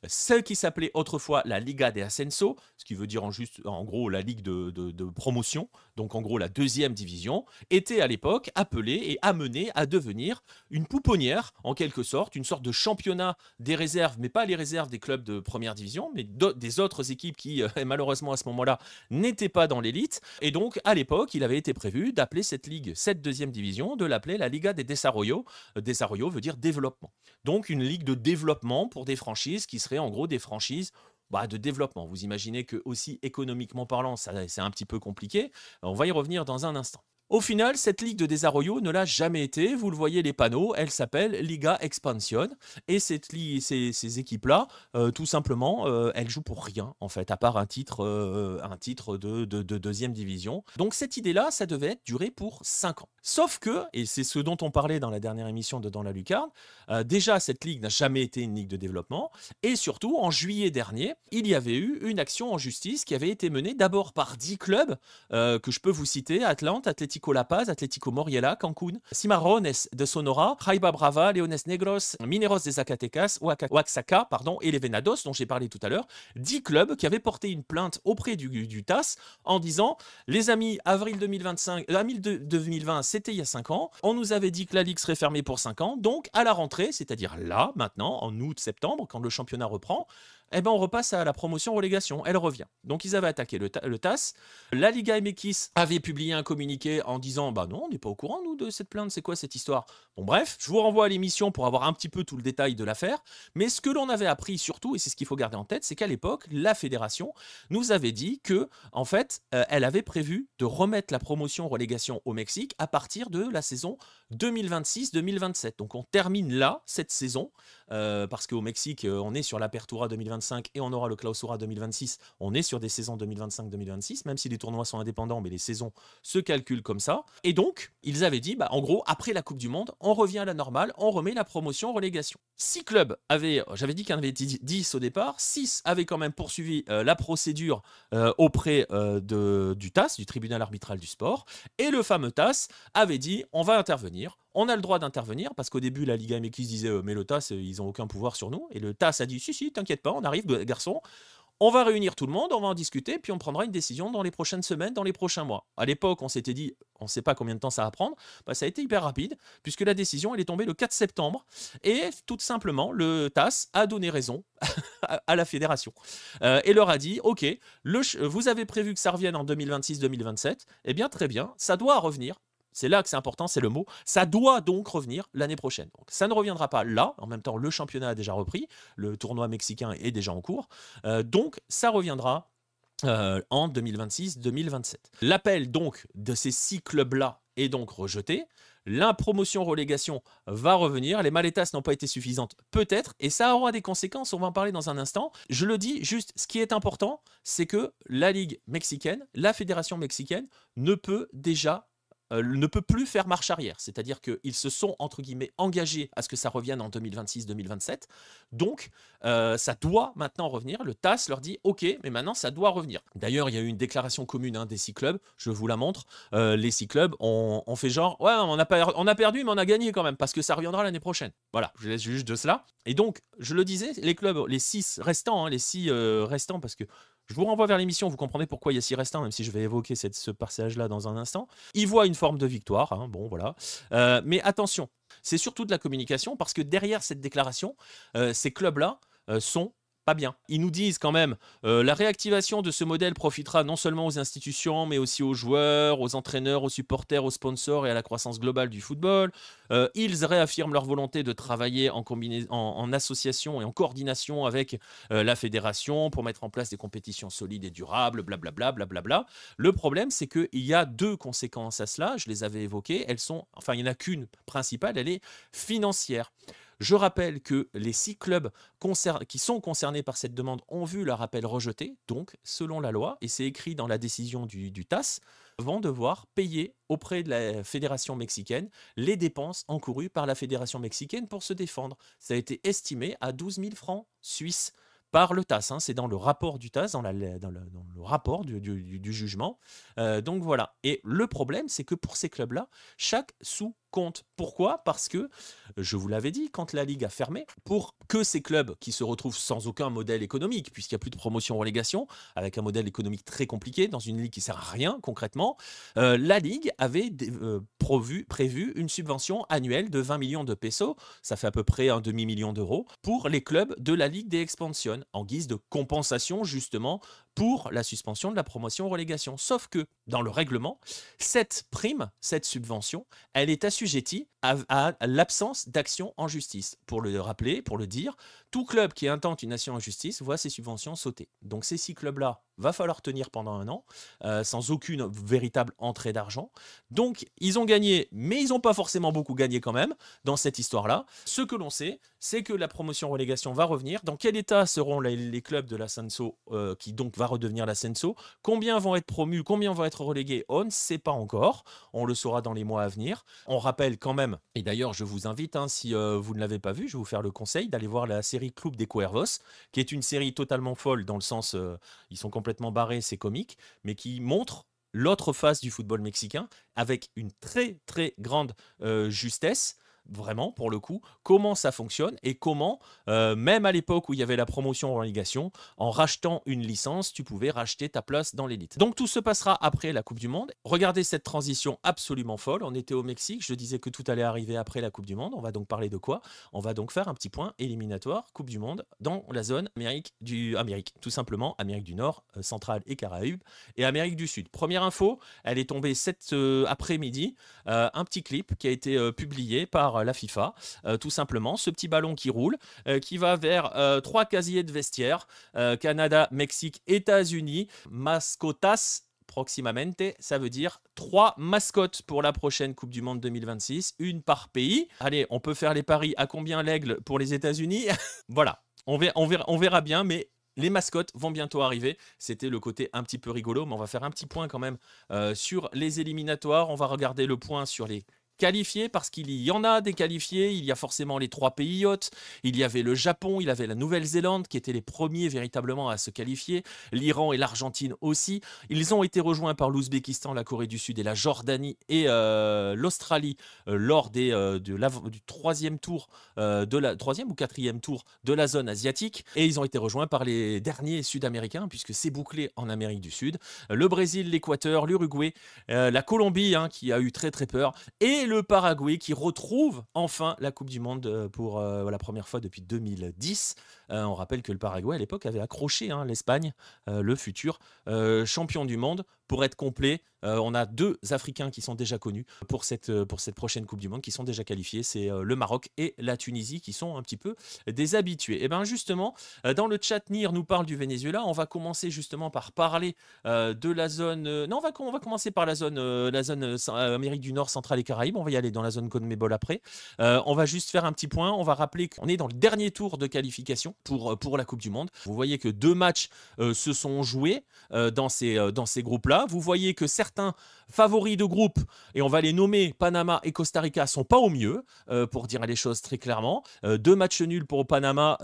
Ce qui s'appelait autrefois la Liga de Ascenso, ce qui veut dire en gros la ligue de promotion, donc en gros la deuxième division, était à l'époque appelée et amenée à devenir une pouponnière, en quelque sorte, une sorte de championnat des réserves, mais pas les réserves des clubs de première division, mais des autres équipes qui, malheureusement à ce moment-là, n'étaient pas dans l'élite. Et donc, à l'époque, il avait été prévu d'appeler cette ligue, cette deuxième division, de l'appeler la Liga de Desarrollo. Desarrollo veut dire développement. Donc, une ligue de développement pour des franchises qui seraient en gros des franchises de développement. Vous imaginez que aussi économiquement parlant, c'est un petit peu compliqué. On va y revenir dans un instant. Au final, cette ligue de Desarrollo ne l'a jamais été. Vous le voyez, les panneaux, elle s'appelle Liga Expansión. Et ces équipes-là, tout simplement, elles jouent pour rien, en fait, à part un titre de deuxième division. Donc cette idée-là, ça devait durer pour 5 ans. Sauf que, et c'est ce dont on parlait dans la dernière émission de Dans la Lucarne, déjà, cette ligue n'a jamais été une ligue de développement. Et surtout, en juillet dernier, il y avait eu une action en justice qui avait été menée d'abord par 10 clubs que je peux vous citer: Atlante, Atlético La Paz, Atlético Moriela, Cancún, Cimarrones de Sonora, Jaiba Brava, Leones Negros, Mineros de Zacatecas, Oaxaca, et les Venados, dont j'ai parlé tout à l'heure. 10 clubs qui avaient porté une plainte auprès du TAS en disant: les amis, avril 2020, c'était il y a 5 ans. On nous avait dit que la Ligue serait fermée pour 5 ans. Donc, à la rentrée, c'est-à-dire là, maintenant, en août, septembre, quand le championnat reprend, eh ben, on repasse à la promotion-relégation. Elle revient. Donc, ils avaient attaqué le TAS. La Liga MX avait publié un communiqué en disant « Bah non, on n'est pas au courant, nous, de cette plainte. C'est quoi cette histoire ?» Bon, bref, je vous renvoie à l'émission pour avoir un petit peu tout le détail de l'affaire. Mais ce que l'on avait appris surtout, et c'est ce qu'il faut garder en tête, c'est qu'à l'époque, la fédération nous avait dit que, en fait, elle avait prévu de remettre la promotion-relégation au Mexique à partir de la saison 2026-2027. Donc, on termine là, cette saison, parce qu'au Mexique, on est sur l'Apertura 2025 et on aura le Clausura 2026. On est sur des saisons 2025-2026, même si les tournois sont indépendants, mais les saisons se calculent comme ça. Et donc, ils avaient dit, bah, en gros, après la Coupe du Monde, on revient à la normale, on remet la promotion-relégation. 6 clubs avaient, j'avais dit qu'il y en avait 10 au départ, 6 avaient quand même poursuivi la procédure auprès du TAS, du tribunal arbitral du sport, et le fameux TAS avait dit, on va intervenir. On a le droit d'intervenir parce qu'au début, la Liga MX disait mais le TAS, ils n'ont aucun pouvoir sur nous. Et le TAS a dit si, t'inquiète pas, on arrive, garçon. On va réunir tout le monde, on va en discuter, puis on prendra une décision dans les prochaines semaines, dans les prochains mois. À l'époque, on s'était dit, on ne sait pas combien de temps ça va prendre. Bah, ça a été hyper rapide, puisque la décision, elle est tombée le 4 septembre. Et tout simplement, le TAS a donné raison à la fédération. Et leur a dit, ok, vous avez prévu que ça revienne en 2026-2027. Eh bien, très bien, ça doit revenir. C'est là que c'est important, c'est le mot. Ça doit donc revenir l'année prochaine. Donc, ça ne reviendra pas là. En même temps, le championnat a déjà repris. Le tournoi mexicain est déjà en cours. Donc, ça reviendra en 2026-2027. L'appel donc de ces 6 clubs-là est donc rejeté. La promotion-relégation va revenir. Les maletas n'ont pas été suffisantes, peut-être, et ça aura des conséquences. On va en parler dans un instant. Je le dis, juste, ce qui est important, c'est que la Ligue mexicaine, la fédération mexicaine, ne peut plus faire marche arrière. C'est-à-dire qu'ils se sont, entre guillemets, engagés à ce que ça revienne en 2026-2027. Donc, ça doit maintenant revenir. Le TAS leur dit, OK, mais maintenant, ça doit revenir. D'ailleurs, il y a eu une déclaration commune des 6 clubs. Je vous la montre. Les 6 clubs ont fait genre, ouais, on a perdu, mais on a gagné quand même, parce que ça reviendra l'année prochaine. Voilà, je laisse juste de cela. Et donc, je le disais, les clubs, les 6 restants, restants, parce que je vous renvoie vers l'émission, vous comprenez pourquoi il y a 6 restants, même si je vais évoquer ce passage-là dans un instant. Ils voient une forme de victoire, hein, bon voilà. Mais attention, c'est surtout de la communication, parce que derrière cette déclaration, ces clubs-là sont pas bien. Ils nous disent quand même, la réactivation de ce modèle profitera non seulement aux institutions, mais aussi aux joueurs, aux entraîneurs, aux supporters, aux sponsors et à la croissance globale du football. Ils réaffirment leur volonté de travailler en association et en coordination avec la fédération pour mettre en place des compétitions solides et durables, blablabla, blablabla. Le problème, c'est qu'il y a 2 conséquences à cela, je les avais évoquées, il n'y en a qu'une principale, elle est financière. Je rappelle que les 6 clubs qui sont concernés par cette demande ont vu leur appel rejeté, donc selon la loi, et c'est écrit dans la décision du TAS, vont devoir payer auprès de la fédération mexicaine les dépenses encourues par la fédération mexicaine pour se défendre. Ça a été estimé à 12 000 francs suisses par le TAS, hein, c'est dans le rapport du TAS, dans le rapport du jugement. Donc voilà. Et le problème, c'est que pour ces clubs-là, chaque sou compte. Pourquoi? Parce que, je vous l'avais dit, quand la Ligue a fermé, pour que ces clubs qui se retrouvent sans aucun modèle économique, puisqu'il n'y a plus de promotion-relégation, avec un modèle économique très compliqué, dans une Ligue qui ne sert à rien concrètement, la Ligue avait prévu une subvention annuelle de 20 millions de pesos, ça fait à peu près un demi-million d'euros, pour les clubs de la Ligue des Expansion, en guise de compensation justement pour la suspension de la promotion-relégation. Sauf que, dans le règlement, cette prime, cette subvention, elle est assujettie à l'absence d'action en justice. Pour le rappeler, pour le dire, tout club qui intente une action en justice voit ses subventions sauter. Donc ces 6 clubs-là, va falloir tenir pendant un an, sans aucune véritable entrée d'argent. Donc ils ont gagné, mais ils n'ont pas forcément beaucoup gagné quand même dans cette histoire-là. Ce que l'on sait, c'est que la promotion-relégation va revenir. Dans quel état seront les clubs de l'Ascenso, qui donc va redevenir l'Ascenso? Combien vont être promus, combien vont être relégués? On ne sait pas encore. On le saura dans les mois à venir. On rappelle quand même, et d'ailleurs je vous invite, hein, si vous ne l'avez pas vu, je vais vous faire le conseil d'aller voir la série Club de Cuervos, qui est une série totalement folle dans le sens, ils sont complètement barrés, c'est comique, mais qui montre l'autre face du football mexicain avec une très très grande justesse. vraiment pour le coup, comment ça fonctionne et comment, même à l'époque où il y avait la promotion en relégation, en rachetant une licence, tu pouvais racheter ta place dans l'élite. Donc tout se passera après la Coupe du Monde. Regardez cette transition absolument folle. On était au Mexique, je disais que tout allait arriver après la Coupe du Monde. On va donc parler de quoi? On va donc faire un petit point éliminatoire Coupe du Monde dans la zone Amérique, tout simplement Amérique du Nord, centrale et Caraïbes et Amérique du Sud. Première info, elle est tombée cet après-midi, un petit clip qui a été publié par la FIFA, tout simplement, ce petit ballon qui roule, qui va vers trois casiers de vestiaire, Canada, Mexique, États-Unis, mascotas proximamente, ça veut dire 3 mascottes pour la prochaine Coupe du Monde 2026, une par pays. Allez, on peut faire les paris à combien l'aigle pour les États-Unis. Voilà, on verra bien, mais les mascottes vont bientôt arriver. C'était le côté un petit peu rigolo, mais on va faire un petit point quand même sur les éliminatoires. On va regarder le point sur les qualifiés, parce qu'il y en a des qualifiés. Il y a forcément les 3 pays hôtes. Il y avait le Japon, il y avait la Nouvelle-Zélande qui étaient les premiers véritablement à se qualifier. L'Iran et l'Argentine aussi. Ils ont été rejoints par l'Ouzbékistan, la Corée du Sud et la Jordanie et l'Australie lors du troisième tour, troisième ou quatrième tour de la zone asiatique. Et ils ont été rejoints par les derniers Sud-Américains, puisque c'est bouclé en Amérique du Sud. Le Brésil, l'Équateur, l'Uruguay, la Colombie qui a eu très très peur, et le Paraguay qui retrouve enfin la Coupe du Monde pour la première fois depuis 2010. On rappelle que le Paraguay à l'époque avait accroché l'Espagne, le futur champion du monde. Pour être complet, on a 2 Africains qui sont déjà connus pour cette prochaine Coupe du Monde, qui sont déjà qualifiés. C'est le Maroc et la Tunisie qui sont un petit peu des habitués. Et bien justement, dans le chat, Nir nous parle du Venezuela. On va commencer justement par parler de la zone... non, on va commencer par la zone Amérique du Nord, centrale et Caraïbes. On va y aller dans la zone CONMEBOL après. On va juste faire un petit point. On va rappeler qu'on est dans le dernier tour de qualification pour la Coupe du Monde. Vous voyez que 2 matchs se sont joués dans ces groupes-là. Vous voyez que certains favoris de groupe, et on va les nommer, Panama et Costa Rica, sont pas au mieux, pour dire les choses très clairement. 2 matchs nuls pour Panama,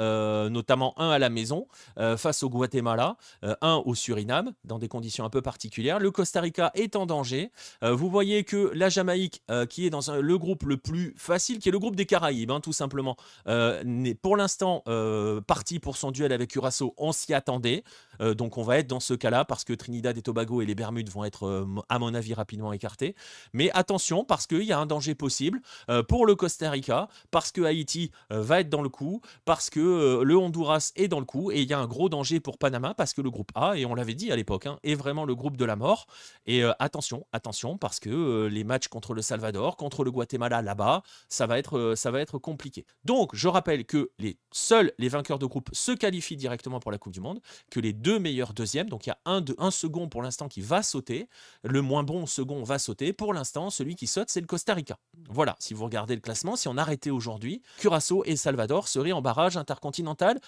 notamment un à la maison face au Guatemala, un au Suriname, dans des conditions un peu particulières. Le Costa Rica est en danger. Vous voyez que la Jamaïque, qui est dans le groupe le plus facile, qui est le groupe des Caraïbes, tout simplement, n'est pour l'instant parti pour son duel avec Curaçao. On s'y attendait. Donc on va être dans ce cas-là, parce que Trinidad et Tobago et les Bermudes vont être, à mon avis, rapidement écartés. Mais attention, parce qu'il y a un danger possible pour le Costa Rica, parce que Haïti va être dans le coup, parce que le Honduras est dans le coup, et il y a un gros danger pour Panama, parce que le groupe A, et on l'avait dit à l'époque, est vraiment le groupe de la mort. Et attention, parce que les matchs contre le Salvador, contre le Guatemala là-bas, ça va être compliqué. Donc, je rappelle que seuls les vainqueurs de groupe se qualifient directement pour la Coupe du Monde, que les 2 meilleurs deuxièmes, donc il y a un second pour l'instant qui va sauter, le moins bon second va sauter. Pour l'instant, celui qui saute, c'est le Costa Rica. Voilà, si vous regardez le classement, si on arrêtait aujourd'hui, Curaçao et Salvador seraient en barrage intercontinental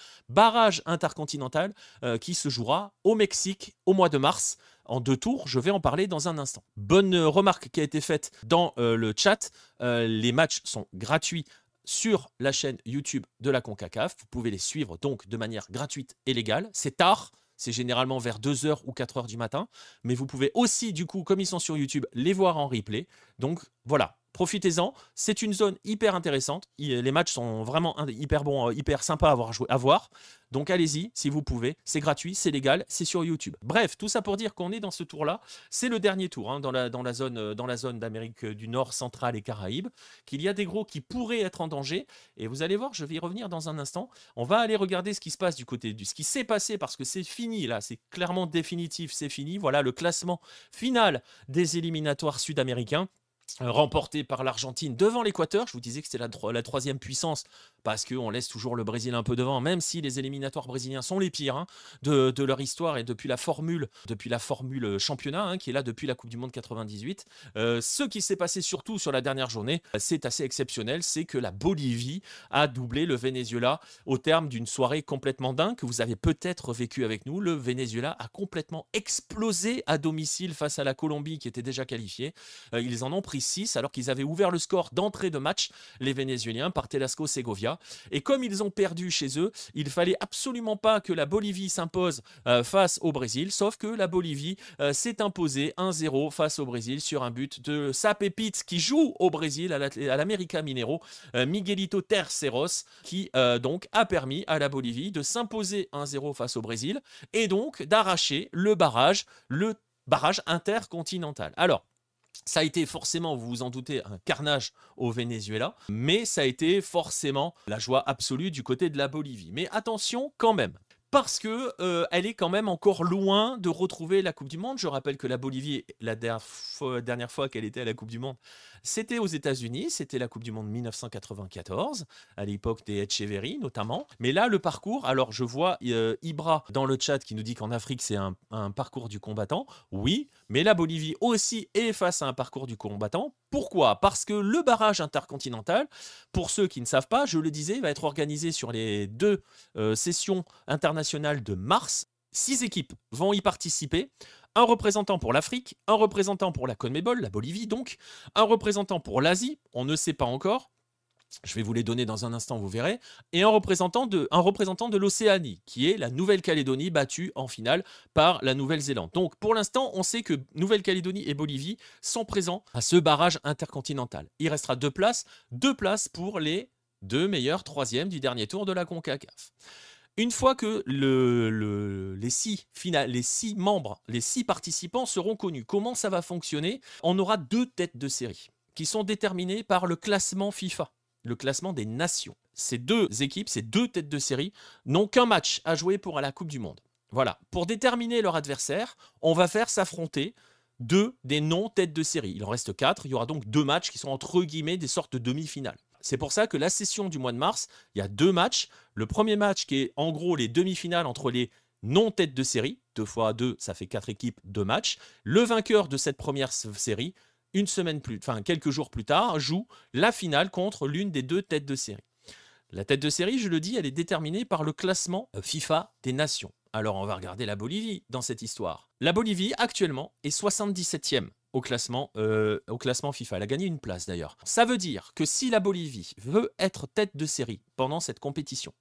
qui se jouera au Mexique au mois de mars. En 2 tours, je vais en parler dans un instant. Bonne remarque qui a été faite dans le chat, les matchs sont gratuits sur la chaîne YouTube de la CONCACAF. Vous pouvez les suivre donc de manière gratuite et légale. C'est tard, c'est généralement vers 2h ou 4h du matin, mais vous pouvez aussi, du coup, comme ils sont sur YouTube, les voir en replay. Donc voilà, profitez-en, c'est une zone hyper intéressante. Les matchs sont vraiment hyper bons, hyper sympas à voir. Donc allez-y, si vous pouvez, c'est gratuit, c'est légal, c'est sur YouTube. Bref, tout ça pour dire qu'on est dans ce tour-là. C'est le dernier tour dans la zone d'Amérique du Nord, centrale et Caraïbes, qu'il y a des gros qui pourraient être en danger. Et vous allez voir, je vais y revenir dans un instant. On va aller regarder ce qui se passe du côté ce qui s'est passé, parce que c'est fini là, c'est clairement définitif, c'est fini. Voilà le classement final des éliminatoires sud-américains, remporté par l'Argentine devant l'Équateur. Je vous disais que c'était la 3e puissance, parce qu'on laisse toujours le Brésil un peu devant, même si les éliminatoires brésiliens sont les pires de leur histoire, et depuis la formule championnat, qui est là depuis la Coupe du Monde 98. Ce qui s'est passé surtout sur la dernière journée, c'est assez exceptionnel, c'est que la Bolivie a doublé le Venezuela au terme d'une soirée complètement dingue que vous avez peut-être vécu avec nous. Le Venezuela a complètement explosé à domicile face à la Colombie, qui était déjà qualifiée. Ils en ont pris pris 6 alors qu'ils avaient ouvert le score d'entrée de match, les Vénézuéliens, par Telasco Segovia. Et comme ils ont perdu chez eux, il fallait absolument pas que la Bolivie s'impose face au Brésil, sauf que la Bolivie s'est imposée 1-0 face au Brésil sur un but de sa pépite qui joue au Brésil à l'América Mineiro, Miguelito Terceros, qui donc a permis à la Bolivie de s'imposer 1-0 face au Brésil et donc d'arracher le barrage intercontinental. Alors, ça a été forcément, vous vous en doutez, un carnage au Venezuela, mais ça a été forcément la joie absolue du côté de la Bolivie. Mais attention quand même, parce que elle est quand même encore loin de retrouver la Coupe du Monde. Je rappelle que la Bolivie, la dernière fois qu'elle était à la Coupe du Monde, c'était aux États-Unis, c'était la Coupe du Monde 1994, à l'époque des Etcheverry notamment. Mais là, le parcours, alors je vois Ibra dans le chat qui nous dit qu'en Afrique, c'est un parcours du combattant. Oui, mais la Bolivie aussi est face à un parcours du combattant. Pourquoi? Parce que le barrage intercontinental, pour ceux qui ne savent pas, je le disais, va être organisé sur les 2 sessions internationales de mars. 6 équipes vont y participer. Un représentant pour l'Afrique, un représentant pour la CONMEBOL, la Bolivie donc, un représentant pour l'Asie, on ne sait pas encore, je vais vous les donner dans un instant, vous verrez, et un représentant de l'Océanie, qui est la Nouvelle-Calédonie battue en finale par la Nouvelle-Zélande. Donc pour l'instant, on sait que Nouvelle-Calédonie et Bolivie sont présents à ce barrage intercontinental. Il restera 2 places pour les 2 meilleurs 3e du dernier tour de la CONCACAF. Une fois que les 6 membres, les 6 participants seront connus, comment ça va fonctionner? On aura 2 têtes de série qui sont déterminées par le classement FIFA, le classement des nations. Ces 2 équipes, ces 2 têtes de série, n'ont qu'un match à jouer pour la Coupe du Monde. Voilà. Pour déterminer leur adversaire, on va faire s'affronter 2 des non-têtes de série. Il en reste 4. Il y aura donc 2 matchs qui sont entre guillemets des sortes de demi-finales. C'est pour ça que la session du mois de mars, il y a 2 matchs. Le premier match qui est en gros les demi-finales entre les non-têtes de série. 2 fois 2, ça fait 4 équipes, 2 matchs. Le vainqueur de cette première série, quelques jours plus tard, joue la finale contre l'une des 2 têtes de série. La tête de série, je le dis, elle est déterminée par le classement FIFA des nations. Alors on va regarder la Bolivie dans cette histoire. La Bolivie actuellement est 77e au classement FIFA. Elle a gagné une place d'ailleurs. Ça veut dire que si la Bolivie veut être tête de série pendant cette compétition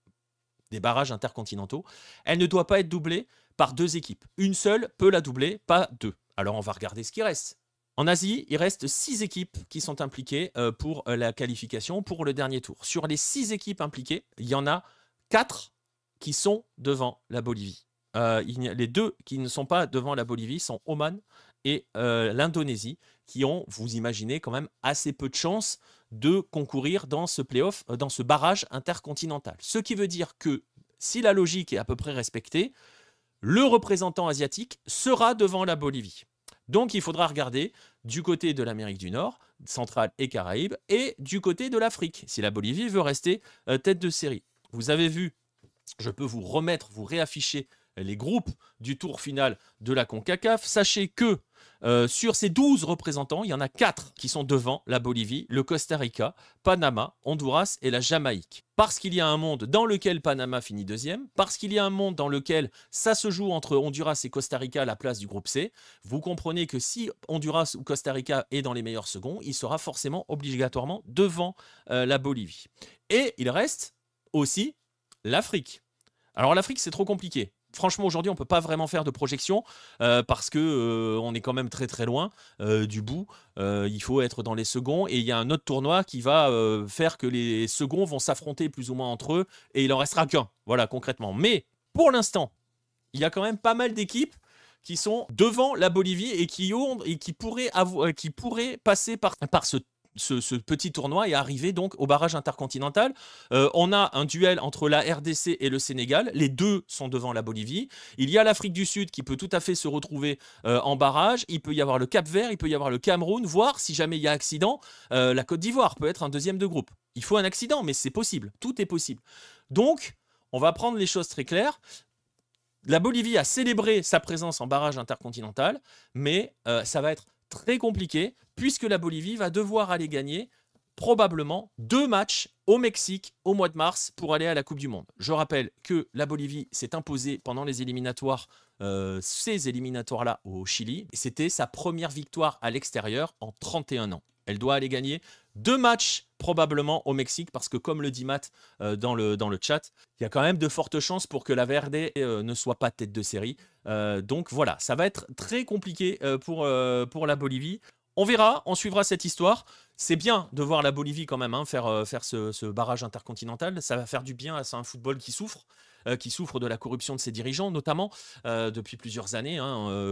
des barrages intercontinentaux, elle ne doit pas être doublée par 2 équipes. Une seule peut la doubler, pas 2. Alors on va regarder ce qui reste. En Asie, il reste 6 équipes qui sont impliquées pour la qualification pour le dernier tour. Sur les 6 équipes impliquées, il y en a 4 qui sont devant la Bolivie. Les 2 qui ne sont pas devant la Bolivie sont Oman et l'Indonésie, qui ont, vous imaginez, quand même assez peu de chances de concourir dans ce play-off, dans ce barrage intercontinental. Ce qui veut dire que si la logique est à peu près respectée, le représentant asiatique sera devant la Bolivie. Donc il faudra regarder du côté de l'Amérique du Nord, centrale et Caraïbes, et du côté de l'Afrique, si la Bolivie veut rester tête de série. Vous avez vu, je peux vous réafficher les groupes du tour final de la CONCACAF. Sachez que sur ces 12 représentants, il y en a 4 qui sont devant la Bolivie, le Costa Rica, Panama, Honduras et la Jamaïque. Parce qu'il y a un monde dans lequel Panama finit 2e, parce qu'il y a un monde dans lequel ça se joue entre Honduras et Costa Rica à la place du groupe C, vous comprenez que si Honduras ou Costa Rica est dans les meilleurs seconds, il sera forcément obligatoirement devant la Bolivie. Et il reste aussi l'Afrique. Alors l'Afrique, c'est trop compliqué. Franchement, aujourd'hui, on ne peut pas vraiment faire de projection parce qu'on est quand même très très loin du bout. Il faut être dans les seconds et il y a un autre tournoi qui va faire que les seconds vont s'affronter plus ou moins entre eux et il en restera qu'un. Voilà, concrètement. Mais pour l'instant, il y a quand même pas mal d'équipes qui sont devant la Bolivie et qui pourraient passer par ce petit tournoi et arriver donc au barrage intercontinental. On a un duel entre la RDC et le Sénégal. Les 2 sont devant la Bolivie. Il y a l'Afrique du Sud qui peut tout à fait se retrouver en barrage. Il peut y avoir le Cap-Vert, il peut y avoir le Cameroun, voire si jamais il y a accident, la Côte d'Ivoire peut être un 2e de groupe. Il faut un accident, mais c'est possible. Tout est possible. Donc, on va prendre les choses très claires. La Bolivie a célébré sa présence en barrage intercontinental, mais ça va être très compliqué puisque la Bolivie va devoir aller gagner probablement 2 matchs au Mexique au mois de mars pour aller à la Coupe du Monde. Je rappelle que la Bolivie s'est imposée pendant les éliminatoires ces éliminatoires-là au Chili. C'était sa première victoire à l'extérieur en 31 ans. Elle doit aller gagner 2 matchs probablement au Mexique parce que comme le dit Matt dans le chat, il y a quand même de fortes chances pour que la Verde ne soit pas tête de série. Donc voilà, ça va être très compliqué pour la Bolivie. On verra, on suivra cette histoire. C'est bien de voir la Bolivie quand même faire ce barrage intercontinental. Ça va faire du bien à un football qui souffre de la corruption de ses dirigeants, notamment depuis plusieurs années.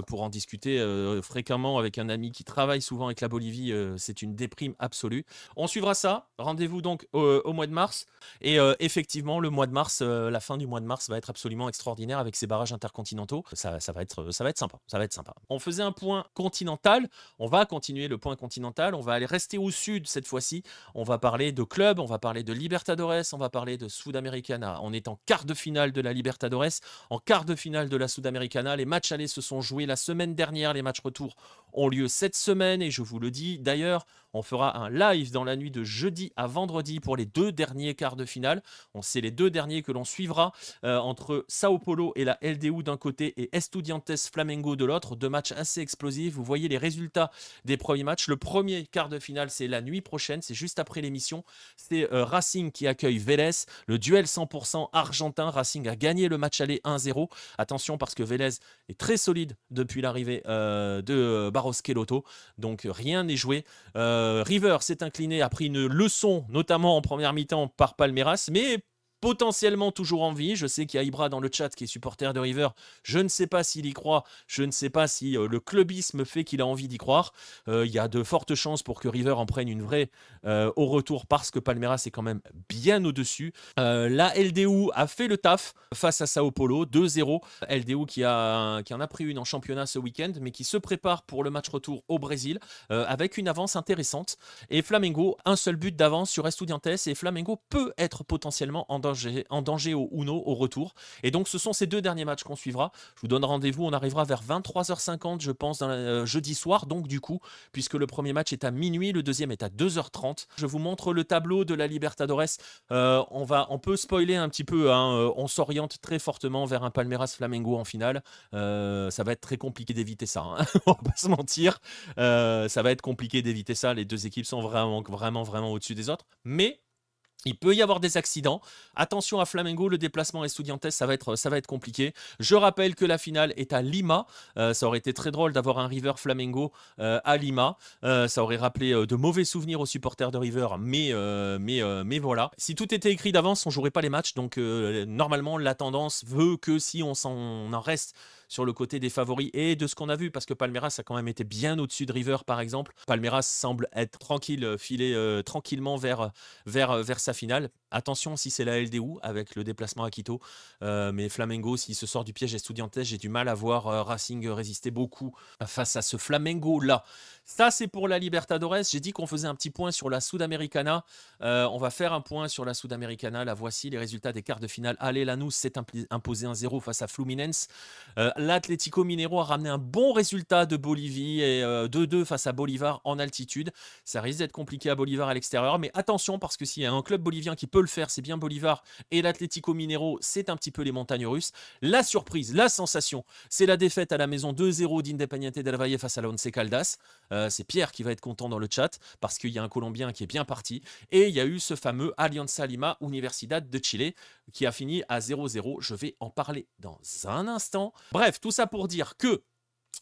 Pour en discuter fréquemment avec un ami qui travaille souvent avec la Bolivie, c'est une déprime absolue. On suivra ça. Rendez-vous donc au mois de mars. Et effectivement, le mois de mars, la fin du mois de mars va être absolument extraordinaire avec ces barrages intercontinentaux. Ça va être sympa. Ça va être sympa. On faisait un point continental. On va continuer le point continental. On va aller rester au sud cette fois-ci. On va parler de club, on va parler de Libertadores, on va parler de Sudamericana. On est en quart de finale de la Libertadores, en quart de finale de la Sudamericana. Les matchs allés se sont joués la semaine dernière. Les matchs retour ont lieu cette semaine et je vous le dis d'ailleurs, on fera un live dans la nuit de jeudi à vendredi pour les 2 derniers quarts de finale. C'est les 2 derniers que l'on suivra entre Sao Paulo et la LDU d'un côté et Estudiantes Flamengo de l'autre. 2 matchs assez explosifs. Vous voyez les résultats des premiers matchs. Le premier quart de finale, c'est la nuit prochaine. C'est juste après l'émission. C'est Racing qui accueille Vélez. Le duel 100% argentin. Racing a gagné le match aller 1-0. Attention parce que Vélez est très solide depuis l'arrivée de Barros Schelotto. Donc rien n'est joué. River s'est incliné, a pris une leçon, notamment en première mi-temps par Palmeiras, mais potentiellement toujours en vie. Je sais qu'il y a Ibra dans le chat qui est supporter de River. Je ne sais pas s'il y croit. Je ne sais pas si le clubisme fait qu'il a envie d'y croire. Il y a de fortes chances pour que River en prenne une vraie au retour parce que Palmeiras est quand même bien au-dessus. La LDU a fait le taf face à Sao Paulo, 2-0. LDU qui en a pris une en championnat ce week-end, mais qui se prépare pour le match retour au Brésil avec une avance intéressante. Et Flamengo, un seul but d'avance sur Estudiantes et Flamengo peut être potentiellement en danger au Uno au retour. Et donc ce sont ces 2 derniers matchs qu'on suivra. Je vous donne rendez-vous, on arrivera vers 23h50 je pense jeudi soir, donc du coup, puisque le premier match est à minuit, le deuxième est à 2h30. Je vous montre le tableau de la Libertadores. On peut spoiler un petit peu, on s'oriente très fortement vers un Palmeiras Flamengo en finale. Ça va être très compliqué d'éviter ça, on va pas se mentir. Ça va être compliqué d'éviter ça, les 2 équipes sont vraiment au-dessus des autres. Mais il peut y avoir des accidents. Attention à Flamengo, le déplacement Estudiantes, ça va être compliqué. Je rappelle que la finale est à Lima. Ça aurait été très drôle d'avoir un River Flamengo à Lima. Ça aurait rappelé de mauvais souvenirs aux supporters de River, mais voilà. Si tout était écrit d'avance, on jouerait pas les matchs. Donc normalement, la tendance veut que si on en reste sur le côté des favoris et de ce qu'on a vu, parce que Palmeiras a quand même été bien au-dessus de River, par exemple. Palmeiras semble être tranquille, filer tranquillement vers sa finale. Attention si c'est la LDU avec le déplacement à Quito, mais Flamengo, s'il se sort du piège Estudiantes, j'ai du mal à voir Racing résister beaucoup face à ce Flamengo-là. Ça, c'est pour la Libertadores. J'ai dit qu'on faisait un petit point sur la Sudamericana. On va faire un point sur la Sudamericana. Là, voici les résultats des quarts de finale. Allez, Lanús s'est imposé 1-0 face à Fluminense. L'Atlético Mineiro a ramené un bon résultat de Bolivie et 2-2 face à Bolivar en altitude. Ça risque d'être compliqué à Bolivar à l'extérieur, mais attention parce que s'il y a un club bolivien qui peut le faire, c'est bien Bolivar, et l'Atlético Mineiro, c'est un petit peu les montagnes russes. La surprise, la sensation, c'est la défaite à la maison 2-0 d'Independiente del Valle face à l'Once Caldas. C'est Pierre qui va être content dans le chat parce qu'il y a un Colombien qui est bien parti. Et il y a eu ce fameux Alianza Lima Universidad de Chile qui a fini à 0-0. Je vais en parler dans un instant. Bref, tout ça pour dire que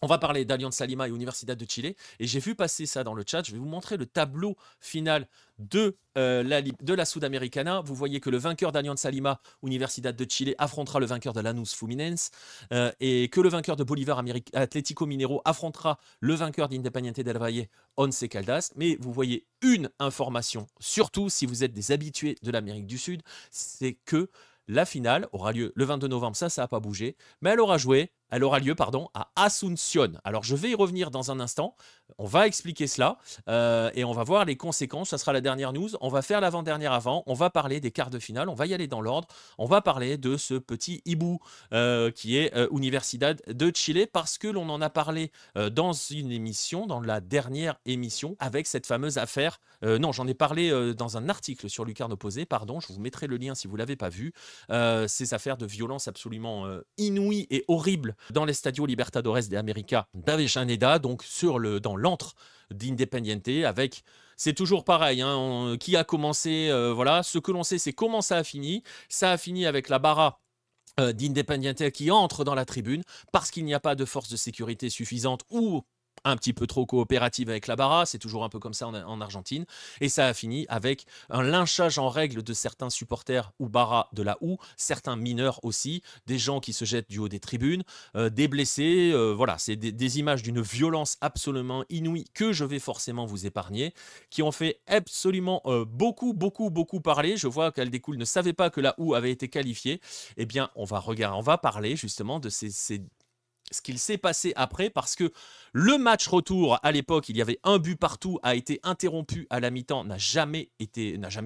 on va parler d'Alianza Lima et Universidad de Chile. Et j'ai vu passer ça dans le chat. Je vais vous montrer le tableau final de la Sudamericana. Vous voyez que le vainqueur d'Alianza Lima, Universidad de Chile, affrontera le vainqueur de Lanús Fluminense et que le vainqueur de Bolivar Atlético Mineiro affrontera le vainqueur d'Independiente del Valle, Once Caldas. Mais vous voyez une information, surtout si vous êtes des habitués de l'Amérique du Sud, c'est que la finale aura lieu le 22 novembre, ça n'a pas bougé, mais elle aura lieu à Asunción. Alors je vais y revenir dans un instant, on va expliquer cela et on va voir les conséquences, ça sera la dernière news, on va faire l'avant-dernière avant, on va parler des quarts de finale, on va y aller dans l'ordre, on va parler de ce petit hibou qui est Universidad de Chile parce que l'on en a parlé dans une émission, dans la dernière émission, avec cette fameuse affaire, non j'en ai parlé dans un article sur Lucarne Opposée, pardon, je vous mettrai le lien si vous ne l'avez pas vu, ces affaires de violence absolument inouïes et horribles dans l'Estadio Libertadores de América d'Avellaneda, donc dans l'antre d'Independiente, avec... C'est toujours pareil, hein, qui a commencé, voilà, ce que l'on sait, c'est comment ça a fini. Ça a fini avec la barra d'Independiente qui entre dans la tribune parce qu'il n'y a pas de force de sécurité suffisante ou un petit peu trop coopérative avec la barra, c'est toujours un peu comme ça en Argentine, et ça a fini avec un lynchage en règle de certains supporters ou barra de la OU, certains mineurs aussi, des gens qui se jettent du haut des tribunes, des blessés, voilà, c'est des images d'une violence absolument inouïe que je vais forcément vous épargner, qui ont fait absolument beaucoup parler. Je vois qu'Aldécool ne savait pas que la OU avait été qualifiée. Eh bien, on va parler justement de ce qu'il s'est passé après, parce que le match retour, à l'époque, il y avait un but partout, a été interrompu à la mi-temps, n'a jamais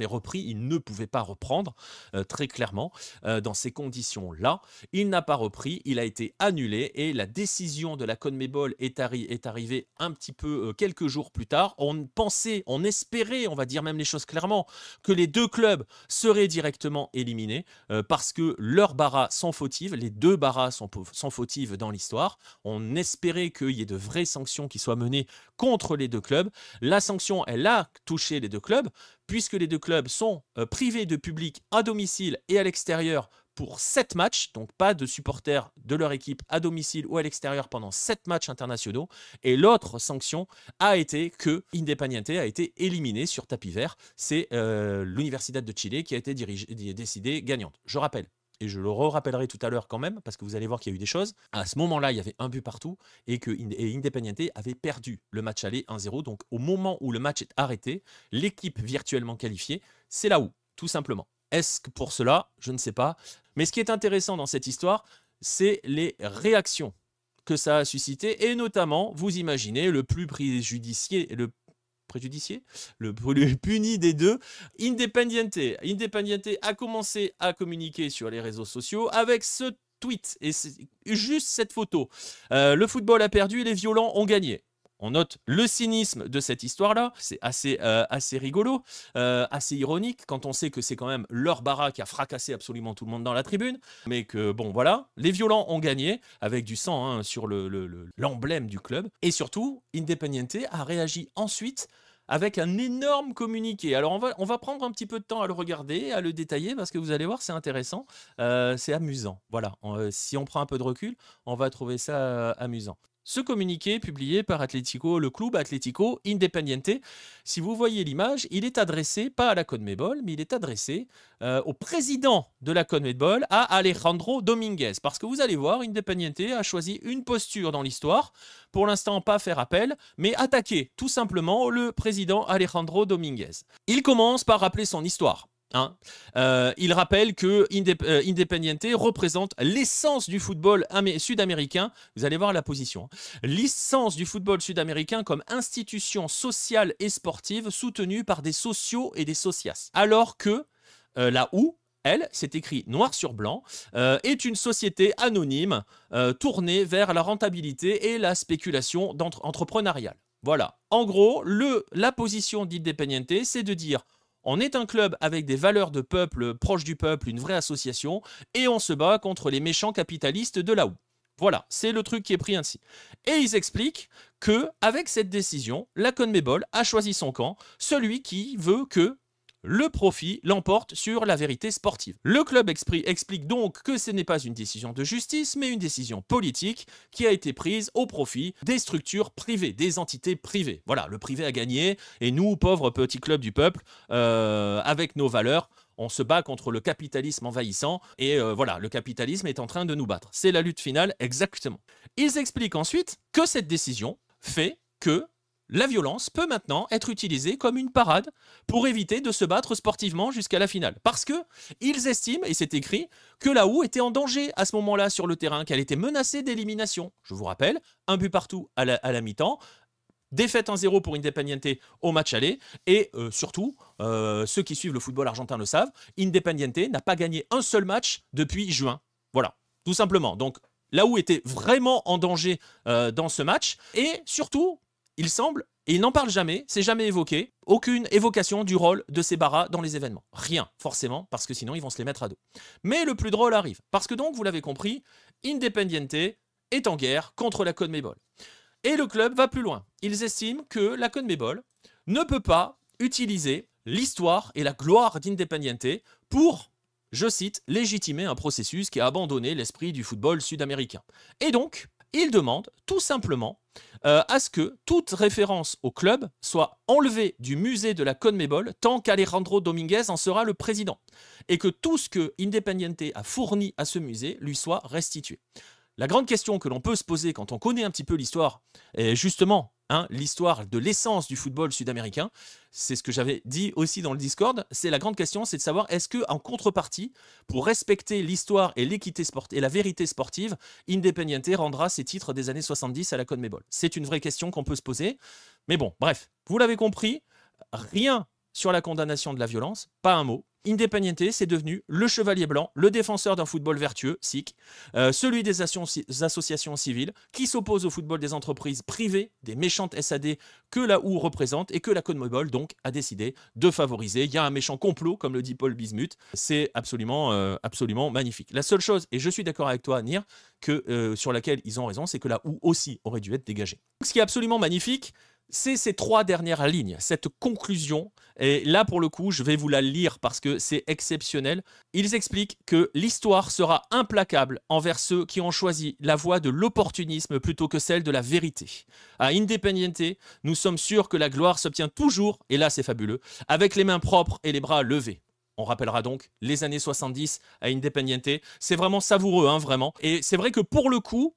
repris, il ne pouvait pas reprendre, très clairement, dans ces conditions-là. Il n'a pas repris, il a été annulé, et la décision de la CONMEBOL est arrivée un petit peu, quelques jours plus tard. On pensait, on espérait, on va dire même les choses clairement, que les deux clubs seraient directement éliminés, parce que leurs barras sont fautives, les deux barras sont fautives dans l'histoire. On espérait qu'il y ait de vraies sanctions qui soient menées contre les deux clubs. La sanction, elle a touché les deux clubs, puisque les deux clubs sont privés de public à domicile et à l'extérieur pour 7 matchs, donc pas de supporters de leur équipe à domicile ou à l'extérieur pendant 7 matchs internationaux. Et l'autre sanction a été que Independiente a été éliminé sur tapis vert. C'est l'Universidad de Chile qui a été décidée gagnante. Je rappelle. Et je le rappellerai tout à l'heure quand même, parce que vous allez voir qu'il y a eu des choses. À ce moment-là, il y avait un but partout et Independiente avait perdu le match aller 1-0. Donc au moment où le match est arrêté, l'équipe virtuellement qualifiée, c'est la OU, tout simplement. Est-ce que pour cela? Je ne sais pas. Mais ce qui est intéressant dans cette histoire, c'est les réactions que ça a suscité. Et notamment, vous imaginez, le plus préjudicié, le plus puni des deux, Independiente. Independiente a commencé à communiquer sur les réseaux sociaux avec ce tweet, et c'est juste cette photo. Le football a perdu, les violents ont gagné. On note le cynisme de cette histoire-là, c'est assez rigolo, assez ironique, quand on sait que c'est quand même leur barra qui a fracassé absolument tout le monde dans la tribune, mais que bon voilà, les violents ont gagné, avec du sang hein, sur l'emblème du club, et surtout, Independiente a réagi ensuite avec un énorme communiqué. Alors on va prendre un petit peu de temps à le regarder, à le détailler, parce que vous allez voir, c'est intéressant, c'est amusant. Voilà, si on prend un peu de recul, on va trouver ça amusant. Ce communiqué publié par le Club Atlético Independiente, si vous voyez l'image, il est adressé, pas à la CONMEBOL, mais il est adressé au président de la CONMEBOL, à Alejandro Dominguez. Parce que vous allez voir, Independiente a choisi une posture dans l'histoire, pour l'instant pas faire appel, mais attaquer tout simplement le président Alejandro Dominguez. Il commence par rappeler son histoire. Hein. Il rappelle que Independiente représente l'essence du football sud-américain. Vous allez voir la position. L'essence du football sud-américain comme institution sociale et sportive soutenue par des sociaux et des socias. Alors que la OU, elle, c'est écrit noir sur blanc, est une société anonyme tournée vers la rentabilité et la spéculation entrepreneuriale. Voilà. En gros, la position d'Independiente, c'est de dire: on est un club avec des valeurs de peuple, proche du peuple, une vraie association, et on se bat contre les méchants capitalistes de la OU. Voilà, c'est le truc qui est pris ainsi. Et ils expliquent que, avec cette décision, la CONMEBOL a choisi son camp, celui qui veut que le profit l'emporte sur la vérité sportive. Le club explique donc que ce n'est pas une décision de justice, mais une décision politique qui a été prise au profit des structures privées, des entités privées. Voilà, le privé a gagné, et nous, pauvres petits clubs du peuple, avec nos valeurs, on se bat contre le capitalisme envahissant, et voilà, le capitalisme est en train de nous battre. C'est la lutte finale, exactement. Ils expliquent ensuite que cette décision fait que la violence peut maintenant être utilisée comme une parade pour éviter de se battre sportivement jusqu'à la finale. Parce qu'ils estiment, et c'est écrit, que la OU était en danger à ce moment-là sur le terrain, qu'elle était menacée d'élimination. Je vous rappelle, un but partout à la mi-temps, défaite 1-0 pour Independiente au match aller, et surtout, ceux qui suivent le football argentin le savent, Independiente n'a pas gagné un seul match depuis juin. Voilà, tout simplement. Donc, la OU était vraiment en danger dans ce match, et surtout, il semble, et il n'en parle jamais, c'est jamais évoqué, aucune évocation du rôle de ces barras dans les événements. Rien, forcément, parce que sinon ils vont se les mettre à dos. Mais le plus drôle arrive, parce que donc, vous l'avez compris, Independiente est en guerre contre la CONMEBOL. Et le club va plus loin. Ils estiment que la CONMEBOL ne peut pas utiliser l'histoire et la gloire d'Independiente pour, je cite, légitimer un processus qui a abandonné l'esprit du football sud-américain. Et donc, ils demandent tout simplement à ce que toute référence au club soit enlevée du musée de la CONMEBOL tant qu'Alejandro Dominguez en sera le président, et que tout ce que Independiente a fourni à ce musée lui soit restitué. La grande question que l'on peut se poser quand on connaît un petit peu l'histoire, et justement, l'histoire de l'essence du football sud-américain, c'est ce que j'avais dit aussi dans le Discord, c'est la grande question, c'est de savoir est-ce qu'en contrepartie, pour respecter l'histoire et l'équité sportive et la vérité sportive, Independiente rendra ses titres des années 70 à la CONMEBOL. C'est une vraie question qu'on peut se poser. Mais bon, bref, vous l'avez compris, rien sur la condamnation de la violence, pas un mot. Independiente, c'est devenu le chevalier blanc, le défenseur d'un football vertueux, SIC, celui des associations civiles, qui s'oppose au football des entreprises privées, des méchantes SAD que la OU représente et que la CONMEBOL donc a décidé de favoriser. Il y a un méchant complot, comme le dit Paul Bismuth. C'est absolument, absolument magnifique. La seule chose, et je suis d'accord avec toi, Nir, sur laquelle ils ont raison, c'est que la OU aussi aurait dû être dégagée. Ce qui est absolument magnifique, c'est ces 3 dernières lignes, cette conclusion. Et là, pour le coup, je vais vous la lire parce que c'est exceptionnel. Ils expliquent que l'histoire sera implacable envers ceux qui ont choisi la voie de l'opportunisme plutôt que celle de la vérité. À Independiente, nous sommes sûrs que la gloire s'obtient toujours, et là c'est fabuleux, avec les mains propres et les bras levés. On rappellera donc les années 70 à Independiente. C'est vraiment savoureux, vraiment. Et c'est vrai que pour le coup,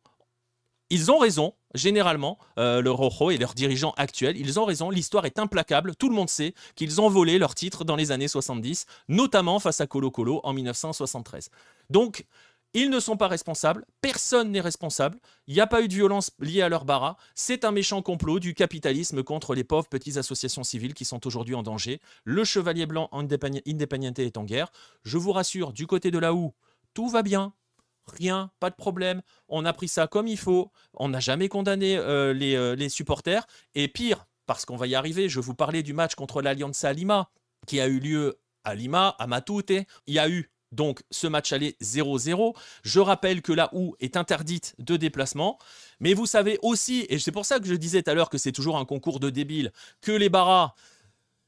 ils ont raison, généralement, le Rojo et leurs dirigeants actuels, ils ont raison, l'histoire est implacable, tout le monde sait qu'ils ont volé leur titre dans les années 70, notamment face à Colo-Colo en 1973. Donc, ils ne sont pas responsables, personne n'est responsable, il n'y a pas eu de violence liée à leur bara, c'est un méchant complot du capitalisme contre les pauvres petites associations civiles qui sont aujourd'hui en danger. Le chevalier blanc Independiente est en guerre. Je vous rassure, du côté de la OU, tout va bien. Rien, pas de problème, on a pris ça comme il faut, on n'a jamais condamné les supporters, et pire, parce qu'on va y arriver, je vous parlais du match contre l'Alianza Lima, qui a eu lieu à Lima, à Matute, il y a eu donc ce match aller 0-0, je rappelle que la OU est interdite de déplacement, mais vous savez aussi, et c'est pour ça que je disais tout à l'heure que c'est toujours un concours de débiles, que les baras,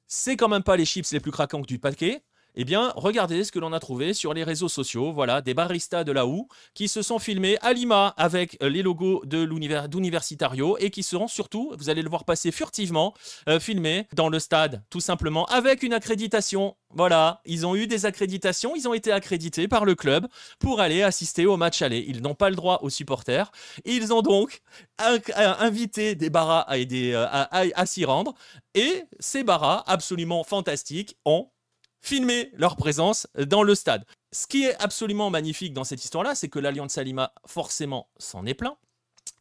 c'est quand même pas les chips les plus craquants du paquet. Eh bien, regardez ce que l'on a trouvé sur les réseaux sociaux. Voilà, des baristas de la OU qui se sont filmés à Lima avec les logos d'Universitario et qui seront surtout, vous allez le voir passer furtivement, filmés dans le stade, tout simplement, avec une accréditation. Voilà, ils ont eu des accréditations, ils ont été accrédités par le club pour aller assister au match aller. Ils n'ont pas le droit aux supporters. Ils ont donc invité des baras à s'y rendre. Et ces baras, absolument fantastiques, ont filmer leur présence dans le stade. Ce qui est absolument magnifique dans cette histoire-là, c'est que l'Alianza Lima, forcément, s'en est plaint.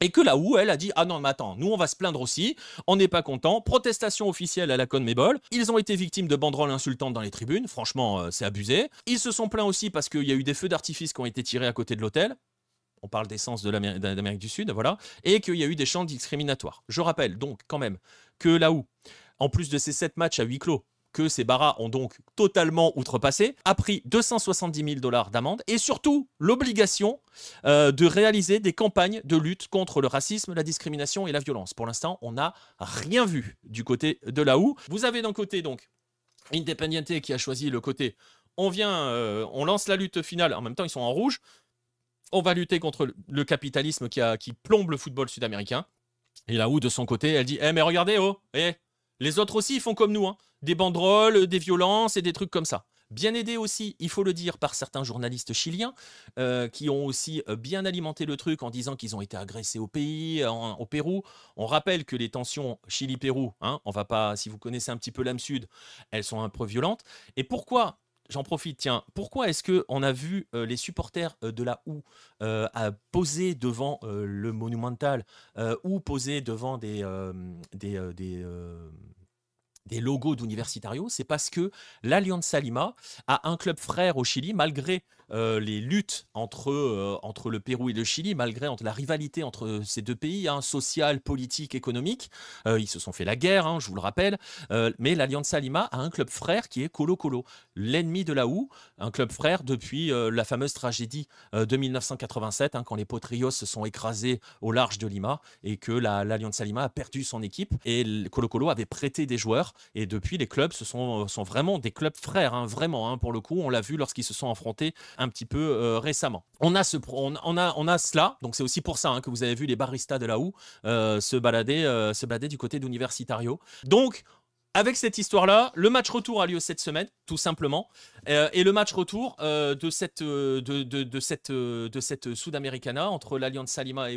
Et que la OU, elle a dit « Ah non, mais attends, nous on va se plaindre aussi, on n'est pas content, protestation officielle à la CONMEBOL, ils ont été victimes de banderoles insultantes dans les tribunes, franchement, c'est abusé. Ils se sont plaints aussi parce qu'il y a eu des feux d'artifice qui ont été tirés à côté de l'hôtel, on parle d'essence d'Amérique du Sud, voilà, et qu'il y a eu des chants discriminatoires. Je rappelle donc quand même que la OU, en plus de ces 7 matchs à huis clos, que ces baras ont donc totalement outrepassé, a pris 270 000 $ d'amende et surtout l'obligation de réaliser des campagnes de lutte contre le racisme, la discrimination et la violence. Pour l'instant, on n'a rien vu du côté de la OU. Vous avez d'un côté donc Independiente qui a choisi le côté on lance la lutte finale, en même temps ils sont en rouge, on va lutter contre le capitalisme qui plombe le football sud-américain. Et la OU de son côté, elle dit mais regardez, les autres aussi, ils font comme nous, des banderoles, des violences et des trucs comme ça. Bien aidé aussi, il faut le dire, par certains journalistes chiliens qui ont aussi bien alimenté le truc en disant qu'ils ont été agressés au pays, au Pérou. On rappelle que les tensions Chili-Pérou, on va pas, si vous connaissez un petit peu l'âme sud, elles sont un peu violentes. Et pourquoi, j'en profite, tiens, pourquoi est-ce qu'on a vu les supporters de la OU poser devant le Monumental ou poser devant des logos d'Universitario? C'est parce que l'Alianza Lima a un club frère au Chili, malgré les luttes entre le Pérou et le Chili, malgré la rivalité entre ces deux pays, hein, sociale, politique, économique. Ils se sont fait la guerre, hein, je vous le rappelle. Mais l'Alianza Lima a un club frère qui est Colo-Colo, l'ennemi de la U, un club frère depuis la fameuse tragédie de 1987, hein, quand les Potrillos se sont écrasés au large de Lima et que l'Alianza Lima a perdu son équipe. Et Colo-Colo avait prêté des joueurs et depuis les clubs sont vraiment des clubs frères, hein, vraiment, hein, pour le coup. On l'a vu lorsqu'ils se sont affrontés un petit peu récemment. On a cela, donc c'est aussi pour ça, hein, que vous avez vu les baristas de la U se balader du côté d'Universitario. Donc, avec cette histoire-là, le match retour a lieu cette semaine, tout simplement. Et le match retour de cette Sudamericana entre l'Alianza Lima et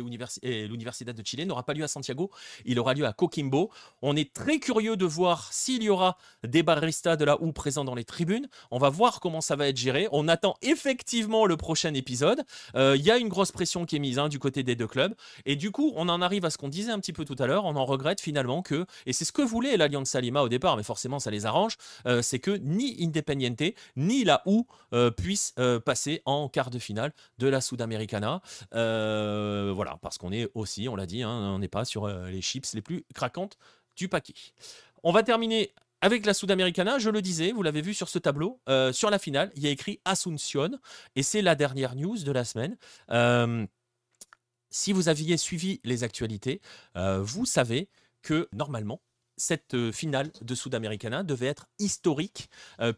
l'Universidad de Chile n'aura pas lieu à Santiago, il aura lieu à Coquimbo. On est très curieux de voir s'il y aura des baristas de la U présents dans les tribunes. On va voir comment ça va être géré. On attend effectivement le prochain épisode. Il y a une grosse pression qui est mise, hein, du côté des deux clubs. Et du coup, on en arrive à ce qu'on disait un petit peu tout à l'heure. On en regrette finalement que, et c'est ce que voulait l'Alianza Lima au départ, mais forcément ça les arrange, c'est que ni Independiente ni la U puissent passer en quart de finale de la Sudamericana. Voilà, parce qu'on est aussi, on l'a dit, hein, on n'est pas sur les chips les plus craquantes du paquet. On va terminer avec la Sudamericana, je le disais, vous l'avez vu sur ce tableau, sur la finale, il y a écrit Asunción, et c'est la dernière news de la semaine. Si vous aviez suivi les actualités, vous savez que normalement, cette finale de Sudamericana devait être historique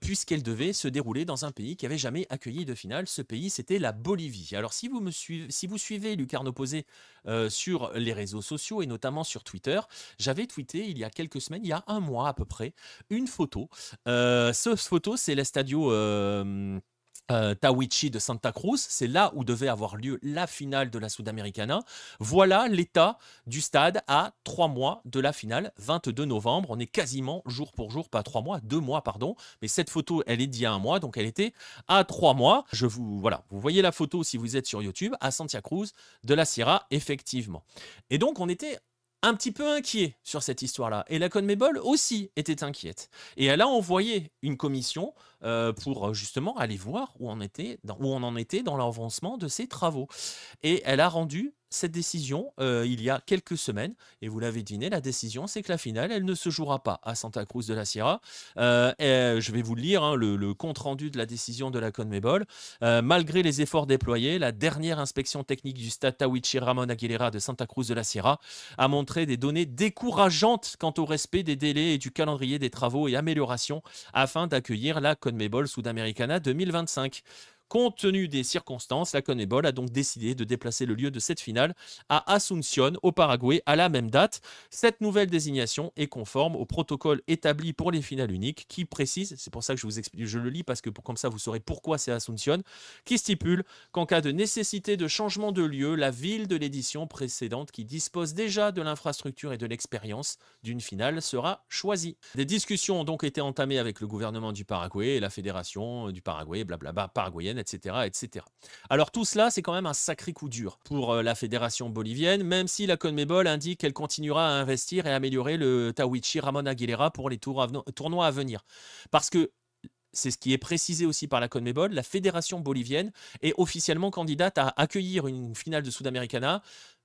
puisqu'elle devait se dérouler dans un pays qui n'avait jamais accueilli de finale. Ce pays, c'était la Bolivie. Alors, si vous suivez Lucarno Posé sur les réseaux sociaux et notamment sur Twitter, j'avais tweeté il y a quelques semaines, il y a un mois à peu près, une photo. Cette photo, c'est l'Estadio Tawichi de Santa Cruz, c'est là où devait avoir lieu la finale de la Sudamericana. Voilà l'état du stade à 3 mois de la finale, 22 novembre. On est quasiment jour pour jour, pas 3 mois, 2 mois, pardon. Mais cette photo, elle est d'il y a un mois, donc elle était à 3 mois. Voilà, vous voyez la photo si vous êtes sur YouTube, à Santa Cruz de la Sierra, effectivement. Et donc, on était un petit peu inquiet sur cette histoire-là. Et la CONMEBOL aussi était inquiète. Et elle a envoyé une commission pour justement aller voir où on en était dans l'avancement de ces travaux. Et elle a rendu cette décision il y a quelques semaines. Et vous l'avez deviné, la décision, c'est que la finale, elle ne se jouera pas à Santa Cruz de la Sierra. Je vais vous le lire, hein, le compte-rendu de la décision de la CONMEBOL. Malgré les efforts déployés, la dernière inspection technique du stade Tawichi Ramon Aguilera de Santa Cruz de la Sierra a montré des données décourageantes quant au respect des délais et du calendrier des travaux et améliorations afin d'accueillir la CONMEBOL Sudamericana 2025. Compte tenu des circonstances, la CONMEBOL a donc décidé de déplacer le lieu de cette finale à Asunción, au Paraguay, à la même date. Cette nouvelle désignation est conforme au protocole établi pour les finales uniques qui précise, c'est pour ça que je vous explique, je le lis parce que comme ça vous saurez pourquoi c'est Asunción, qui stipule qu'en cas de nécessité de changement de lieu, la ville de l'édition précédente qui dispose déjà de l'infrastructure et de l'expérience d'une finale sera choisie. Des discussions ont donc été entamées avec le gouvernement du Paraguay et la fédération du Paraguay, blablabla, paraguayenne, etc., etc. Alors tout cela, c'est quand même un sacré coup dur pour la fédération bolivienne, même si la CONMEBOL indique qu'elle continuera à investir et améliorer le Tawichi Ramon Aguilera pour les tournois à venir. Parce que c'est ce qui est précisé aussi par la CONMEBOL, la fédération bolivienne est officiellement candidate à accueillir une finale de Sudamericana,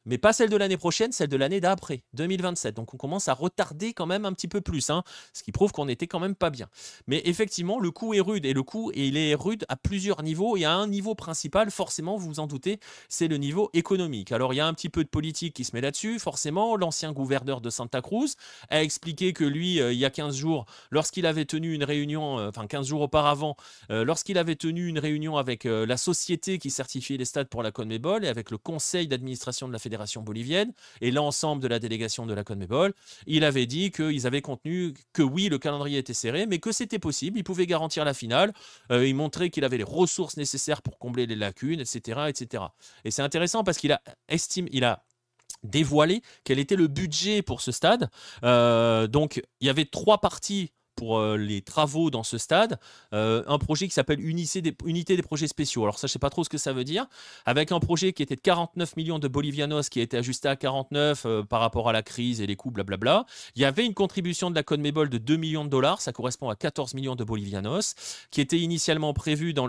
mais pas celle de l'année prochaine, celle de l'année d'après, 2027. Donc on commence à retarder quand même un petit peu plus, hein, ce qui prouve qu'on n'était quand même pas bien. Mais effectivement, le coup est rude, et il est rude à plusieurs niveaux, et à un niveau principal, forcément, vous vous en doutez, c'est le niveau économique. Alors il y a un petit peu de politique qui se met là-dessus, forcément. L'ancien gouverneur de Santa Cruz a expliqué que lui, il y a 15 jours, lorsqu'il avait tenu une réunion, 15 jours auparavant, lorsqu'il avait tenu une réunion avec la société qui certifiait les stades pour la CONMEBOL et avec le conseil d'administration de la fédération bolivienne et l'ensemble de la délégation de la CONMEBOL, il avait dit qu'ils avaient contenu que oui, le calendrier était serré, mais que c'était possible, il pouvait garantir la finale, il montrait qu'il avait les ressources nécessaires pour combler les lacunes, etc. etc. Et c'est intéressant parce qu'il a dévoilé quel était le budget pour ce stade. Donc, il y avait 3 parties pour les travaux dans ce stade, un projet qui s'appelle Unité des projets spéciaux. Alors ça, je ne sais pas trop ce que ça veut dire, avec un projet qui était de 49 millions de bolivianos, qui a été ajusté à 49 par rapport à la crise et les coûts, blablabla. Il y avait une contribution de la CONMEBOL de 2 millions de dollars, ça correspond à 14 millions de bolivianos, qui était initialement prévue dans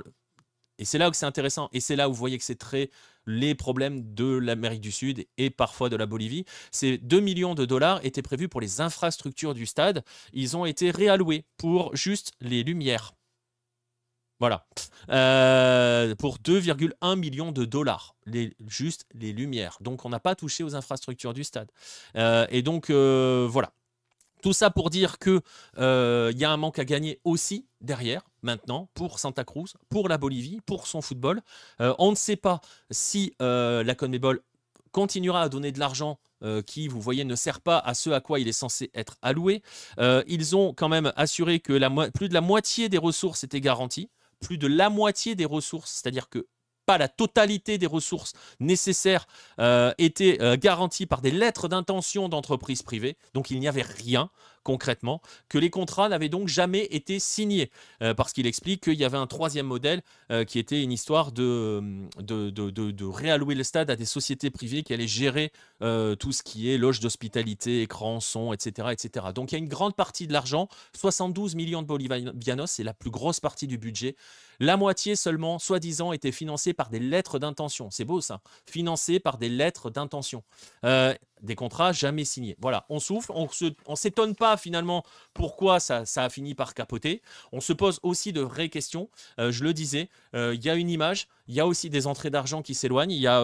Et c'est là où c'est intéressant, et c'est là où vous voyez que c'est très les problèmes de l'Amérique du Sud et parfois de la Bolivie. Ces 2 millions de dollars étaient prévus pour les infrastructures du stade. Ils ont été réalloués pour juste les lumières. Voilà. Pour 2,1 millions de dollars. Juste les lumières. Donc, on n'a pas touché aux infrastructures du stade. Et donc, voilà. Tout ça pour dire qu'il y a un manque à gagner aussi derrière, maintenant, pour Santa Cruz, pour la Bolivie, pour son football. On ne sait pas si la CONMEBOL continuera à donner de l'argent qui, vous voyez, ne sert pas à ce à quoi il est censé être alloué. Ils ont quand même assuré que plus de la moitié des ressources étaient garanties. Plus de la moitié des ressources, c'est-à-dire que pas la totalité des ressources nécessaires étaient garanties par des lettres d'intention d'entreprises privées. Donc il n'y avait rien concrètement, que les contrats n'avaient donc jamais été signés. Parce qu'il explique qu'il y avait un troisième modèle qui était une histoire de réallouer le stade à des sociétés privées qui allaient gérer tout ce qui est loge d'hospitalité, écran, son, etc., etc. Donc il y a une grande partie de l'argent, 72 millions de bolivianos, c'est la plus grosse partie du budget. La moitié seulement, soi-disant, était financée par des lettres d'intention. C'est beau ça, financée par des lettres d'intention. Des contrats jamais signés. Voilà, on souffle, on ne s'étonne pas finalement pourquoi ça a fini par capoter. On se pose aussi de vraies questions. Je le disais, il y a une image, il y a aussi des entrées d'argent qui s'éloignent. Il y a...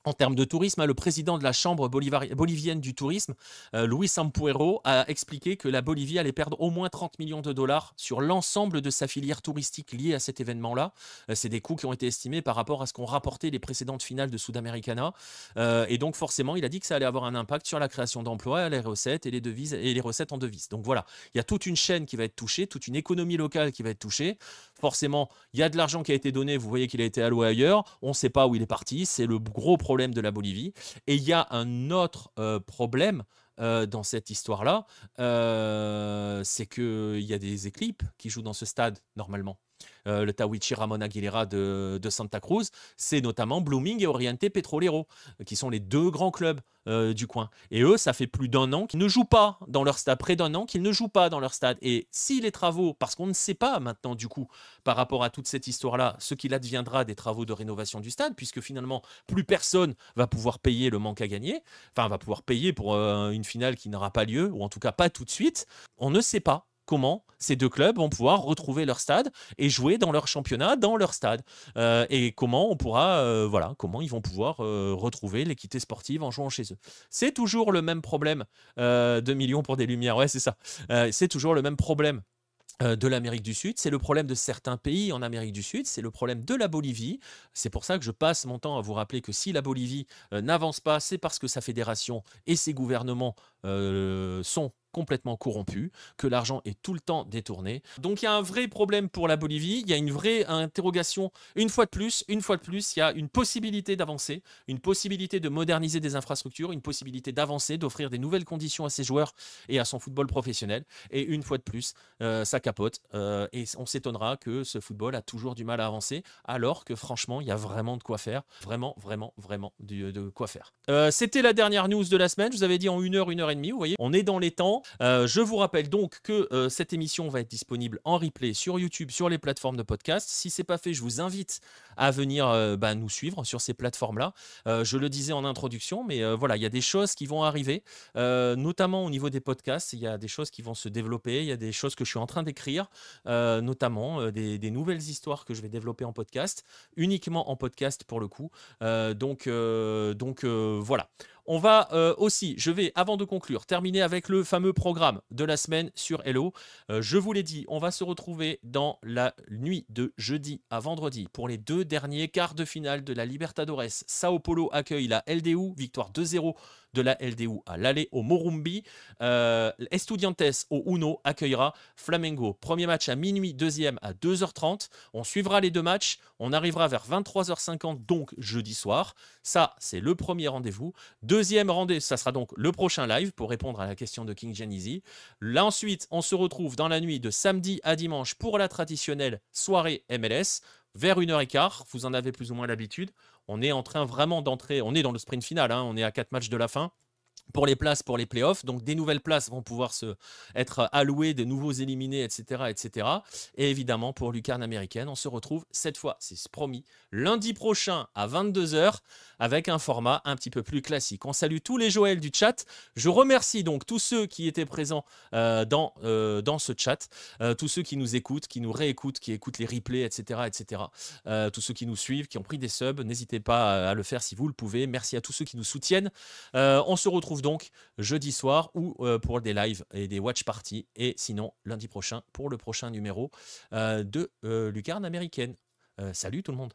en termes de tourisme, le président de la Chambre bolivienne du tourisme, Luis Ampuero, a expliqué que la Bolivie allait perdre au moins 30 millions de dollars sur l'ensemble de sa filière touristique liée à cet événement-là. C'est des coûts qui ont été estimés par rapport à ce qu'ont rapporté les précédentes finales de Sudamericana. Et donc forcément, il a dit que ça allait avoir un impact sur la création d'emplois, les recettes et les devises et les recettes en devises. Donc voilà, il y a toute une chaîne qui va être touchée, toute une économie locale qui va être touchée. Forcément, il y a de l'argent qui a été donné, vous voyez qu'il a été alloué ailleurs, on ne sait pas où il est parti, c'est le gros problème de la Bolivie. Et il y a un autre problème dans cette histoire-là, c'est qu'il y a des équipes qui jouent dans ce stade normalement. Le Tawichi Ramon Aguilera de Santa Cruz, c'est notamment Blooming et Oriente Petrolero, qui sont les deux grands clubs du coin. Et eux, ça fait plus d'un an qu'ils ne jouent pas dans leur stade, près d'un an qu'ils ne jouent pas dans leur stade. Et si les travaux, parce qu'on ne sait pas maintenant du coup, par rapport à toute cette histoire-là, ce qu'il adviendra des travaux de rénovation du stade, puisque finalement, plus personne va pouvoir payer le manque à gagner, enfin va pouvoir payer pour une finale qui n'aura pas lieu, ou en tout cas pas tout de suite, on ne sait pas comment ces deux clubs vont pouvoir retrouver leur stade et jouer dans leur championnat, dans leur stade. Et comment on pourra, voilà, comment ils vont pouvoir retrouver l'équité sportive en jouant chez eux. C'est toujours le même problème. 2 millions pour des lumières, ouais, c'est ça. C'est toujours le même problème de l'Amérique du Sud, c'est le problème de certains pays en Amérique du Sud, c'est le problème de la Bolivie. C'est pour ça que je passe mon temps à vous rappeler que si la Bolivie n'avance pas, c'est parce que sa fédération et ses gouvernements sont complètement corrompus, que l'argent est tout le temps détourné. Donc il y a un vrai problème pour la Bolivie, il y a une vraie interrogation. Une fois de plus, il y a une possibilité d'avancer, une possibilité de moderniser des infrastructures, une possibilité d'avancer, d'offrir des nouvelles conditions à ses joueurs et à son football professionnel. Et une fois de plus, ça capote et on s'étonnera que ce football a toujours du mal à avancer, alors que franchement, il y a vraiment de quoi faire. Vraiment, vraiment, vraiment de quoi faire. C'était la dernière news de la semaine. Je vous avais dit en 1 heure, 1 heure et demie. Vous voyez, on est dans les temps. Je vous rappelle donc que cette émission va être disponible en replay sur YouTube, sur les plateformes de podcast. Si ce n'est pas fait, je vous invite à venir nous suivre sur ces plateformes-là. Je le disais en introduction, mais voilà, il y a des choses qui vont arriver, notamment au niveau des podcasts. Il y a des choses qui vont se développer. Il y a des choses que je suis en train d'écrire, notamment des nouvelles histoires que je vais développer en podcast, uniquement en podcast pour le coup. Donc voilà. On va aussi, je vais, avant de conclure, terminer avec le fameux programme de la semaine sur Hello. Je vous l'ai dit, on va se retrouver dans la nuit de jeudi à vendredi pour les 2 derniers quarts de finale de la Libertadores. Sao Paulo accueille la LDU, victoire 2-0 de la LDU à l'aller au Morumbi. Estudiantes au Uno accueillera Flamengo. Premier match à minuit, deuxième à 2h30. On suivra les 2 matchs. On arrivera vers 23h50, donc jeudi soir. Ça, c'est le premier rendez-vous. Deuxième rendez-vous, ça sera donc le prochain live pour répondre à la question de King Genezy. Là, ensuite, on se retrouve dans la nuit de samedi à dimanche pour la traditionnelle soirée MLS. Vers 1h15, vous en avez plus ou moins l'habitude. On est en train vraiment d'entrer, on est dans le sprint final, hein, on est à 4 matchs de la fin. pour les places pour les playoffs. Donc des nouvelles places vont pouvoir être allouées, des nouveaux éliminés, etc., etc. Et évidemment, pour Lucarne américaine, on se retrouve cette fois, c'est promis, lundi prochain à 22h avec un format un petit peu plus classique. On salue tous les Joël du chat. Je remercie donc tous ceux qui étaient présents dans ce chat, tous ceux qui nous écoutent, qui nous réécoutent, qui écoutent les replays, etc., etc. Tous ceux qui nous suivent, qui ont pris des subs, n'hésitez pas à le faire si vous le pouvez. Merci à tous ceux qui nous soutiennent. On se retrouve donc jeudi soir ou pour des lives et des watch parties. Et sinon, lundi prochain pour le prochain numéro de Lucarne américaine. Salut tout le monde.